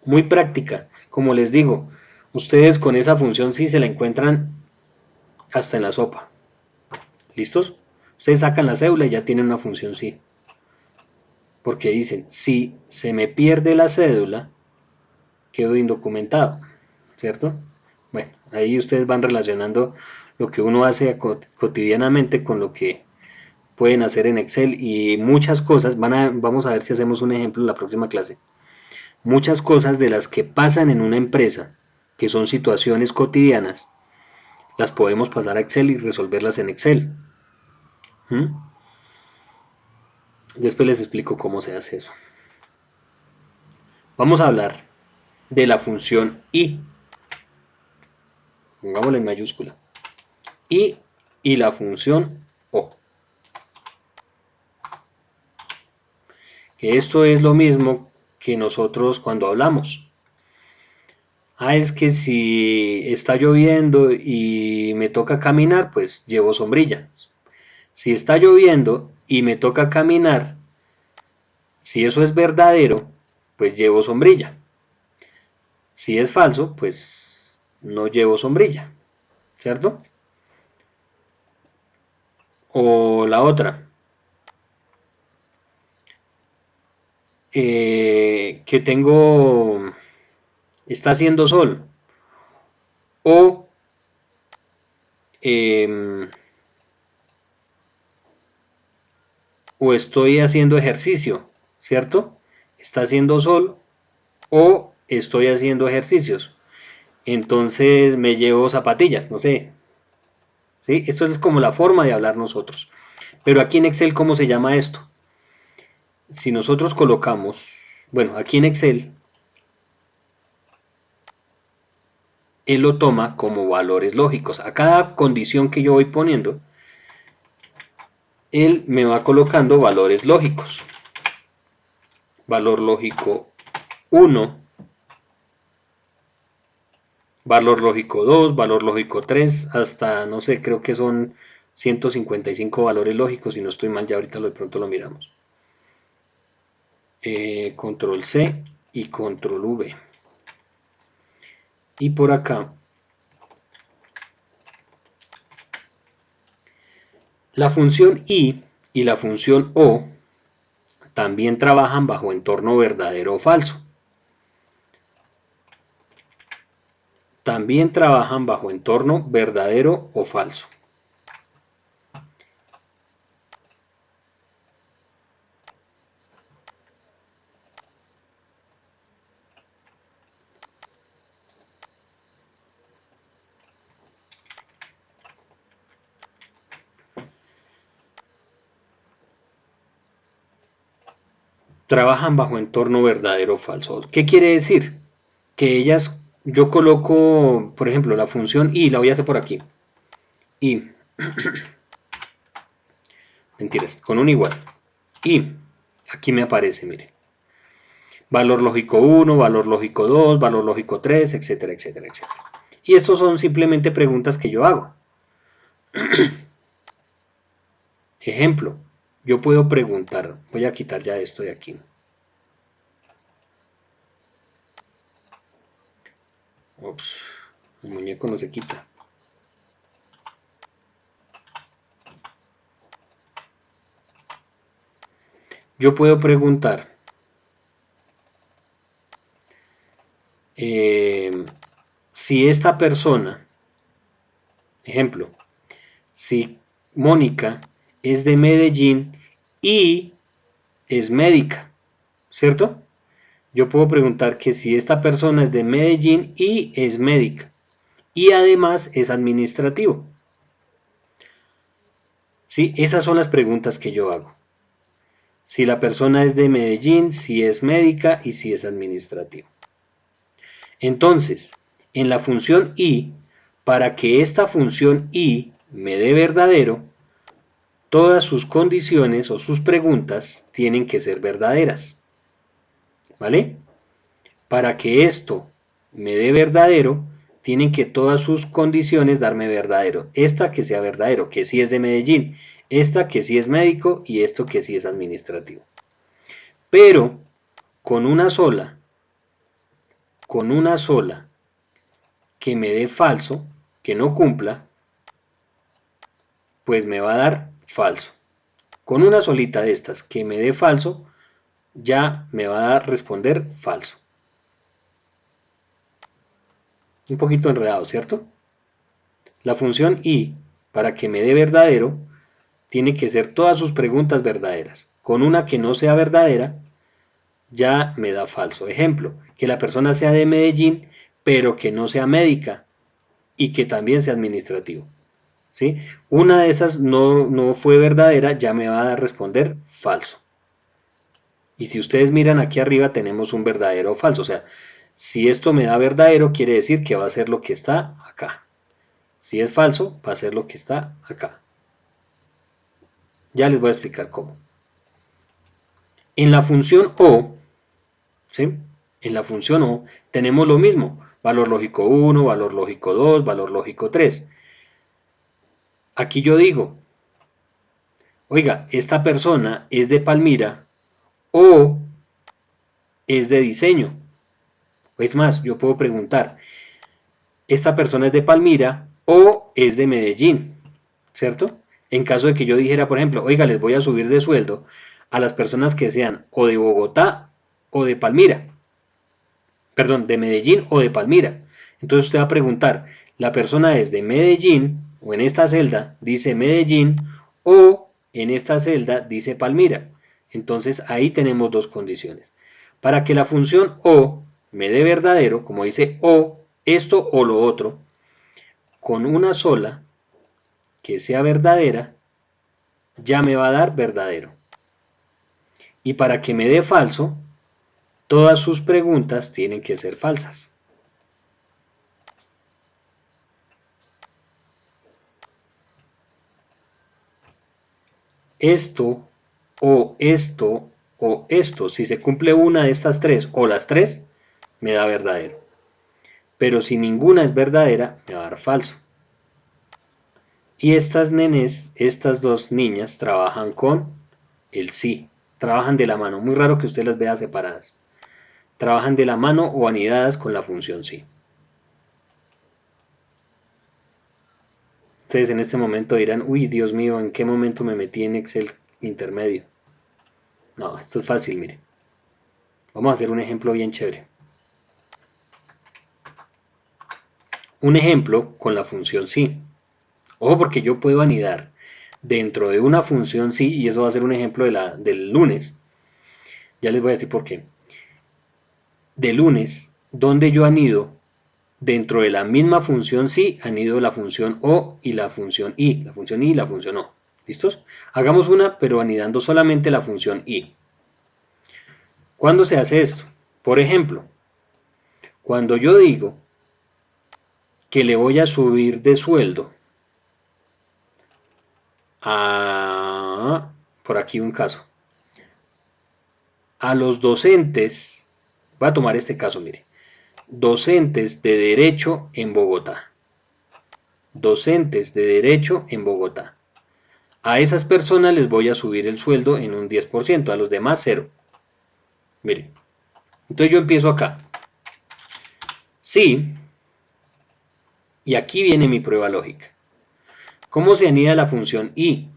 Muy práctica, como les digo, ustedes con esa función sí se la encuentran hasta en la sopa. ¿Listos? Ustedes sacan la cédula y ya tienen una función sí. Porque dicen, si se me pierde la cédula, quedo indocumentado, ¿cierto? Bueno, ahí ustedes van relacionando lo que uno hace cotidianamente con lo que pueden hacer en Excel y muchas cosas, vamos a ver si hacemos un ejemplo en la próxima clase. Muchas cosas de las que pasan en una empresa, que son situaciones cotidianas, las podemos pasar a Excel y resolverlas en Excel. Después les explico cómo se hace eso. Vamos a hablar de la función I. Pongámosla en mayúscula. I y la función O. Que esto es lo mismo que nosotros cuando hablamos. Es que si está lloviendo y me toca caminar, pues llevo sombrilla. Si está lloviendo y me toca caminar, si eso es verdadero, pues llevo sombrilla. Si es falso, pues no llevo sombrilla, ¿cierto? O la otra, que está haciendo sol, o estoy haciendo ejercicio, ¿cierto? Está haciendo sol o estoy haciendo ejercicios. Entonces me llevo zapatillas, no sé. ¿Sí? Esto es como la forma de hablar nosotros. Pero aquí en Excel, ¿cómo se llama esto? Si nosotros colocamos, bueno, aquí en Excel, él lo toma como valores lógicos. A cada condición que yo voy poniendo, él me va colocando valores lógicos. Valor lógico 1, valor lógico 2, valor lógico 3, hasta, no sé, creo que son 155 valores lógicos, si no estoy mal, ya ahorita de pronto lo miramos. Control C y Control V. Y por acá, la función I y la función O también trabajan bajo entorno verdadero o falso. También trabajan bajo entorno verdadero o falso. Trabajan bajo entorno verdadero o falso. ¿Qué quiere decir? Que ellas, yo coloco, por ejemplo, la función I, la voy a hacer por aquí. I. Mentiras, con un igual. I. Aquí me aparece, mire. Valor lógico 1, valor lógico 2, valor lógico 3, etcétera, etcétera, etcétera. Y estos son simplemente preguntas que yo hago. Ejemplo, yo puedo preguntar, voy a quitar ya esto de aquí. Ups, el muñeco no se quita. yo puedo preguntar si esta persona, ejemplo, si Mónica es de Medellín y es médica, ¿cierto? Yo puedo preguntar que si esta persona es de Medellín y es médica y además es administrativo. ¿Sí? Esas son las preguntas que yo hago. Si la persona es de Medellín, si es médica y si es administrativo. Entonces, en la función y, para que esta función y me dé verdadero, todas sus condiciones o sus preguntas tienen que ser verdaderas. ¿Vale? Para que esto me dé verdadero, tienen que todas sus condiciones darme verdadero. Esta que sea verdadero, que sí es de Medellín, esta que sí es médico y esto que sí es administrativo. Pero con una sola que me dé falso, que no cumpla, pues me va a dar falso. Con una solita de estas que me dé falso, ya me va a dar responder falso. Un poquito enredado, ¿cierto? La función y, para que me dé verdadero, tiene que ser todas sus preguntas verdaderas. Con una que no sea verdadera, ya me da falso. Ejemplo, que la persona sea de Medellín, pero que no sea médica y que también sea administrativo. ¿Sí? Una de esas no fue verdadera, ya me va a responder falso. Y si ustedes miran aquí arriba tenemos un verdadero o falso. O sea, si esto me da verdadero, quiere decir que va a ser lo que está acá. Si es falso, va a ser lo que está acá. Ya les voy a explicar cómo. En la función O, ¿sí? En la función O tenemos lo mismo. Valor lógico 1, valor lógico 2, valor lógico 3. Aquí yo digo, oiga, esta persona es de Palmira o es de diseño. Es más, yo puedo preguntar, esta persona es de Palmira o es de Medellín, ¿cierto? En caso de que yo dijera, por ejemplo, oiga, les voy a subir de sueldo a las personas que sean o de Bogotá o de Palmira. Perdón, de Medellín o de Palmira. Entonces usted va a preguntar, ¿la persona es de Medellín o en esta celda dice Medellín o en esta celda dice Palmira? Entonces ahí tenemos dos condiciones. Para que la función O me dé verdadero, como dice O, esto o lo otro, con una sola que sea verdadera, ya me va a dar verdadero. Y para que me dé falso, todas sus preguntas tienen que ser falsas. Esto o esto o esto, si se cumple una de estas tres o las tres, me da verdadero. Pero si ninguna es verdadera, me va a dar falso. Y estas nenes, estas dos niñas, trabajan con el sí. Trabajan de la mano. Muy raro que usted las vea separadas. Trabajan de la mano o anidadas con la función sí. Ustedes en este momento dirán, uy, Dios mío, ¿en qué momento me metí en Excel intermedio? No, esto es fácil, mire. Vamos a hacer un ejemplo bien chévere. Un ejemplo con la función sí. Ojo, porque yo puedo anidar dentro de una función sí, y eso va a ser un ejemplo del lunes. Ya les voy a decir por qué. De lunes, donde yo anido dentro de la misma función sí, anido la función o y la función y, la función y la función o. ¿Listos? Hagamos una, pero anidando solamente la función y. ¿Cuándo se hace esto? Por ejemplo, cuando yo digo que le voy a subir de sueldo a, por aquí un caso, a los docentes, voy a tomar este caso, mire, docentes de derecho en Bogotá. Docentes de derecho en Bogotá. A esas personas les voy a subir el sueldo en un 10%, a los demás 0. Mire, entonces yo empiezo acá. Sí, y aquí viene mi prueba lógica. ¿Cómo se anida la función y?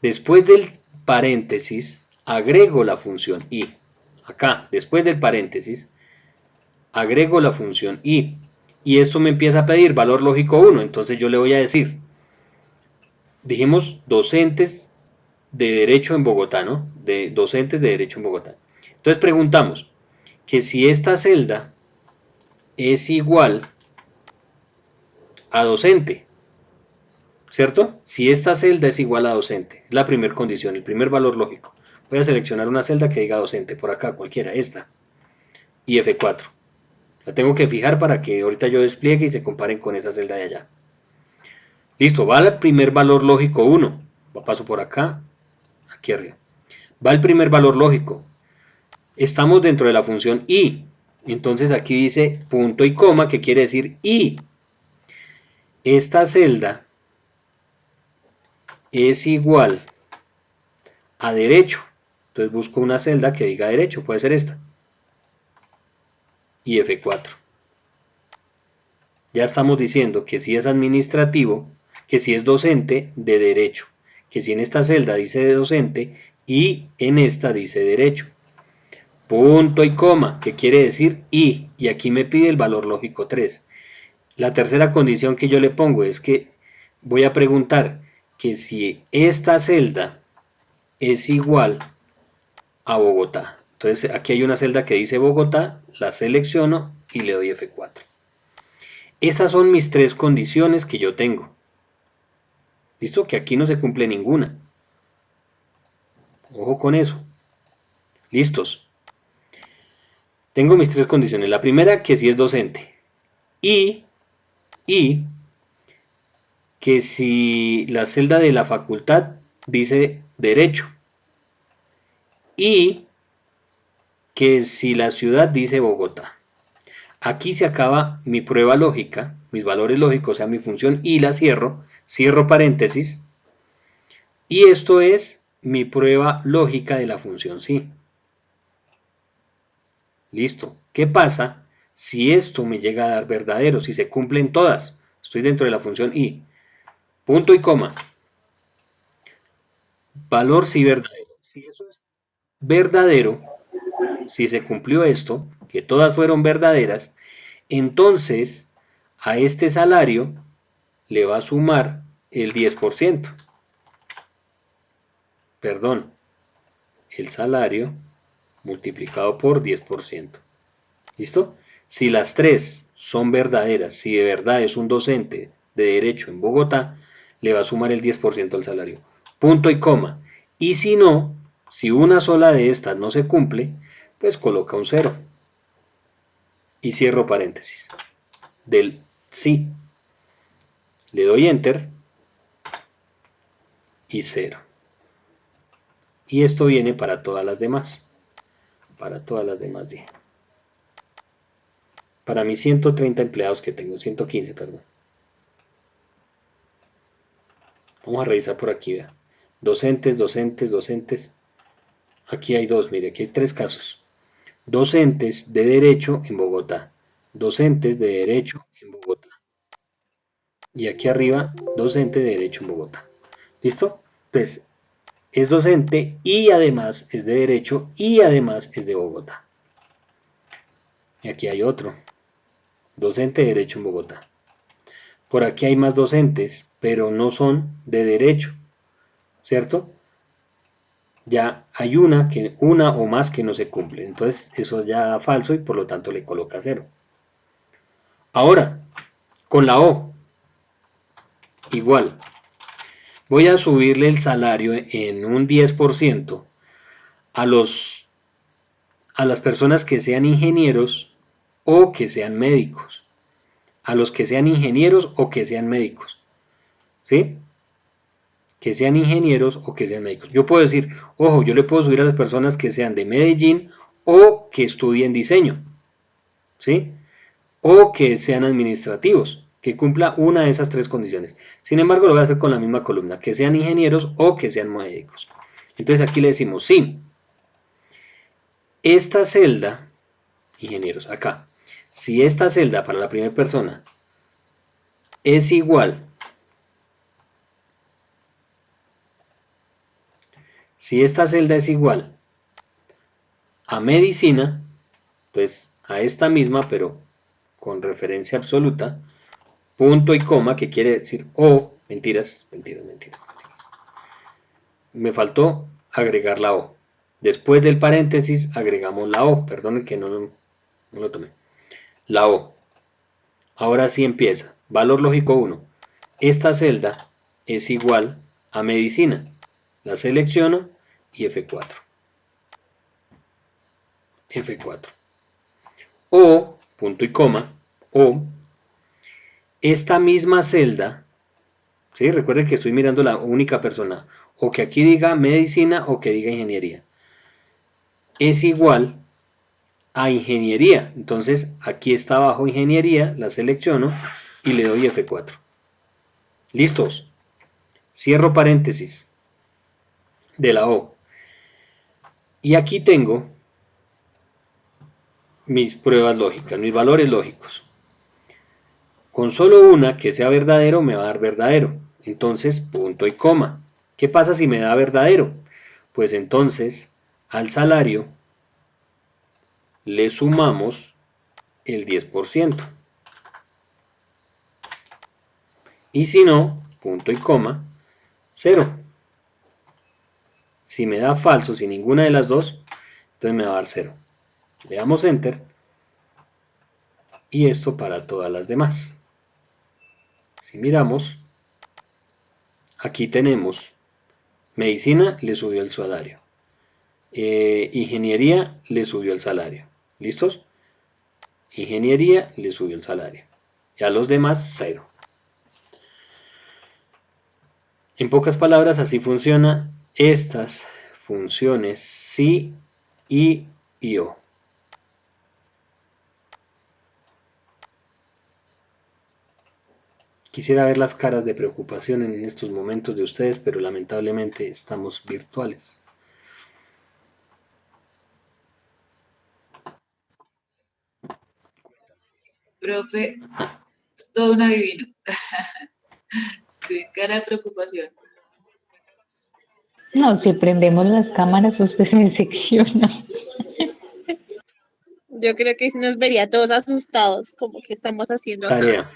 Después del paréntesis, agrego la función i. Acá, después del paréntesis, agrego la función i. Y esto me empieza a pedir valor lógico 1. Entonces yo le voy a decir, dijimos docentes de derecho en Bogotá, ¿no? De docentes de derecho en Bogotá. Entonces preguntamos que si esta celda es igual a docente, ¿cierto? Si esta celda es igual a docente, es la primera condición, el primer valor lógico. Voy a seleccionar una celda que diga docente, por acá, cualquiera, esta, y F4. La tengo que fijar para que ahorita yo despliegue y se comparen con esa celda de allá. Listo, va el primer valor lógico 1. Paso por acá, aquí arriba. Va el primer valor lógico. Estamos dentro de la función i. Entonces aquí dice punto y coma, que quiere decir i. Esta celda es igual a derecho. Entonces busco una celda que diga derecho, puede ser esta. Y F4. Ya estamos diciendo que si es administrativo, que si es docente de derecho, que si en esta celda dice de docente y en esta dice derecho. Punto y coma, que quiere decir y aquí me pide el valor lógico 3. La tercera condición que yo le pongo es que voy a preguntar que si esta celda es igual a Bogotá. Entonces aquí hay una celda que dice Bogotá, la selecciono y le doy F4. Esas son mis tres condiciones que yo tengo. ¿Listo? Que aquí no se cumple ninguna. Ojo con eso. ¿Listos? Tengo mis tres condiciones. La primera, que si es docente. Y que si la celda de la facultad dice derecho. Y que si la ciudad dice Bogotá. Aquí se acaba mi prueba lógica, mis valores lógicos, o sea, mi función y la cierro paréntesis, y esto es mi prueba lógica de la función sí. Listo. ¿Qué pasa si esto me llega a dar verdadero? Si se cumplen todas. Estoy dentro de la función y. Punto y coma. Valor sí verdadero. Si eso es verdadero, si se cumplió esto, que todas fueron verdaderas, entonces a este salario le va a sumar el 10%. Perdón, el salario multiplicado por 10%. ¿Listo? Si las tres son verdaderas, si de verdad es un docente de derecho en Bogotá, le va a sumar el 10% al salario. Punto y coma. Y si no, si una sola de estas no se cumple, pues coloca un 0. Y cierro paréntesis. Del sí. Le doy enter y 0. Y esto viene para todas las demás. Para todas las demás, dije. Para mis 130 empleados que tengo, 115, perdón. Vamos a revisar por aquí, vea. Docentes, docentes, docentes. Aquí hay dos, mire, aquí hay tres casos. Docentes de derecho en Bogotá. Docentes de derecho en Bogotá. Y aquí arriba, docente de derecho en Bogotá. ¿Listo? Entonces, es docente y además es de derecho y además es de Bogotá. Y aquí hay otro. Docente de derecho en Bogotá. Por aquí hay más docentes, pero no son de derecho, ¿cierto? Ya hay una o más que no se cumple. Entonces eso ya da falso y por lo tanto le coloca 0. Ahora, con la O, igual. Voy a subirle el salario en un 10% a las personas que sean ingenieros o que sean médicos. A los que sean ingenieros o que sean médicos. ¿Sí? Que sean ingenieros o que sean médicos. Yo puedo decir, ojo, yo le puedo subir a las personas que sean de Medellín o que estudien diseño. ¿Sí? O que sean administrativos, que cumpla una de esas tres condiciones. Sin embargo, lo voy a hacer con la misma columna, que sean ingenieros o que sean médicos. Entonces aquí le decimos, sí, esta celda, ingenieros, acá, si esta celda para la primera persona es igual, si esta celda es igual a medicina, pues a esta misma, pero con referencia absoluta, punto y coma, que quiere decir o, mentiras. Me faltó agregar la o. Después del paréntesis agregamos la o, perdonen que no lo tomé. La o. Ahora sí empieza. Valor lógico 1. Esta celda es igual a medicina. La selecciono y F4. F4. O, punto y coma, o, esta misma celda, ¿sí? Recuerden que estoy mirando la única persona, o que aquí diga medicina o que diga ingeniería. Es igual a ingeniería. Entonces aquí está abajo ingeniería, la selecciono y le doy F4. ¿Listos? Cierro paréntesis de la O. Y aquí tengo mis pruebas lógicas, mis valores lógicos. Con solo una que sea verdadero me va a dar verdadero. Entonces, punto y coma. ¿Qué pasa si me da verdadero? Pues entonces al salario le sumamos el 10%. Y si no, punto y coma, 0. Si me da falso, si ninguna de las dos, entonces me va a dar 0. Le damos Enter. Y esto para todas las demás. Si miramos, aquí tenemos medicina, le subió el salario. Ingeniería, le subió el salario. ¿Listos? Ingeniería, le subió el salario. Y a los demás, 0. En pocas palabras, así funciona estas funciones sí y o. Quisiera ver las caras de preocupación en estos momentos de ustedes, pero lamentablemente estamos virtuales. Profe, es todo un adivino. Sí, cara de preocupación. No, si prendemos las cámaras, usted se decepciona. Yo creo que sí nos vería todos asustados, como que estamos haciendo acá. Tarea.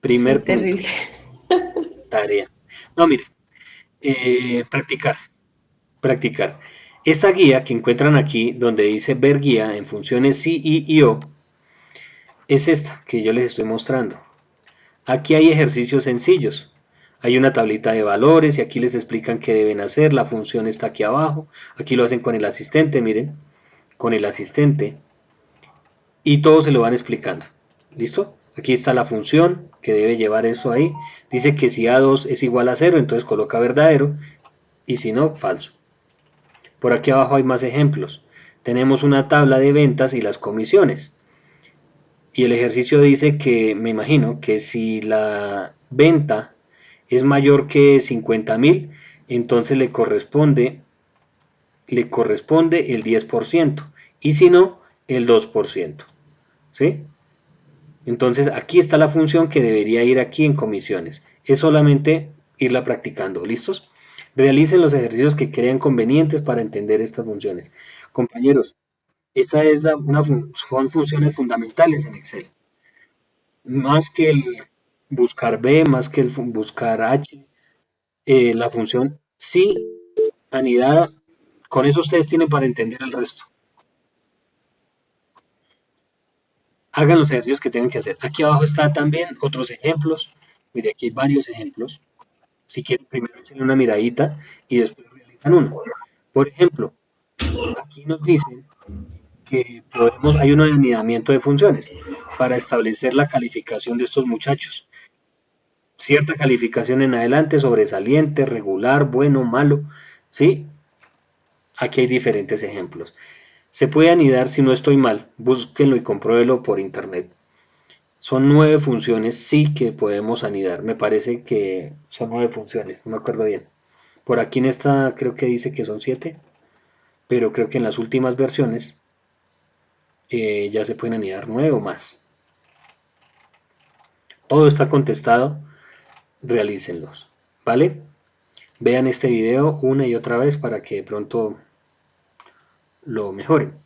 Primer punto. Terrible. Tarea. No, mire. Practicar. Esta guía que encuentran aquí, donde dice ver guía en funciones sí y o, es esta que yo les estoy mostrando. Aquí hay ejercicios sencillos. Hay una tablita de valores y aquí les explican qué deben hacer. La función está aquí abajo. Aquí lo hacen con el asistente, miren. Con el asistente. Y todo se lo van explicando. ¿Listo? Aquí está la función que debe llevar eso ahí. Dice que si A2 es igual a 0, entonces coloca verdadero. Y si no, falso. Por aquí abajo hay más ejemplos. Tenemos una tabla de ventas y las comisiones. Y el ejercicio dice que, me imagino, que si la venta es mayor que 50.000, entonces le corresponde el 10%. Y si no, el 2%. ¿Sí? Entonces aquí está la función que debería ir aquí en comisiones. Es solamente irla practicando. ¿Listos? Realicen los ejercicios que crean convenientes para entender estas funciones. Compañeros, esta es son funciones fundamentales en Excel. Más que el buscar B, más que el buscar H, la función sí anidada, con eso ustedes tienen para entender el resto. Hagan los ejercicios que tengan que hacer. Aquí abajo está también otros ejemplos. Mire, aquí hay varios ejemplos. Si quieren, primero echen una miradita y después realizan uno. Por ejemplo, aquí nos dicen que hay un anidamiento de funciones para establecer la calificación de estos muchachos. Cierta calificación en adelante, sobresaliente, regular, bueno, malo, ¿sí? Aquí hay diferentes ejemplos. Se puede anidar si no estoy mal, búsquenlo y compruébelo por internet. Son 9 funciones, sí que podemos anidar. Me parece que son 9 funciones, no me acuerdo bien. Por aquí en esta creo que dice que son 7, pero creo que en las últimas versiones ya se pueden anidar 9 o más. Todo está contestado, realícenlos, ¿vale? Vean este video una y otra vez para que de pronto lo mejoren.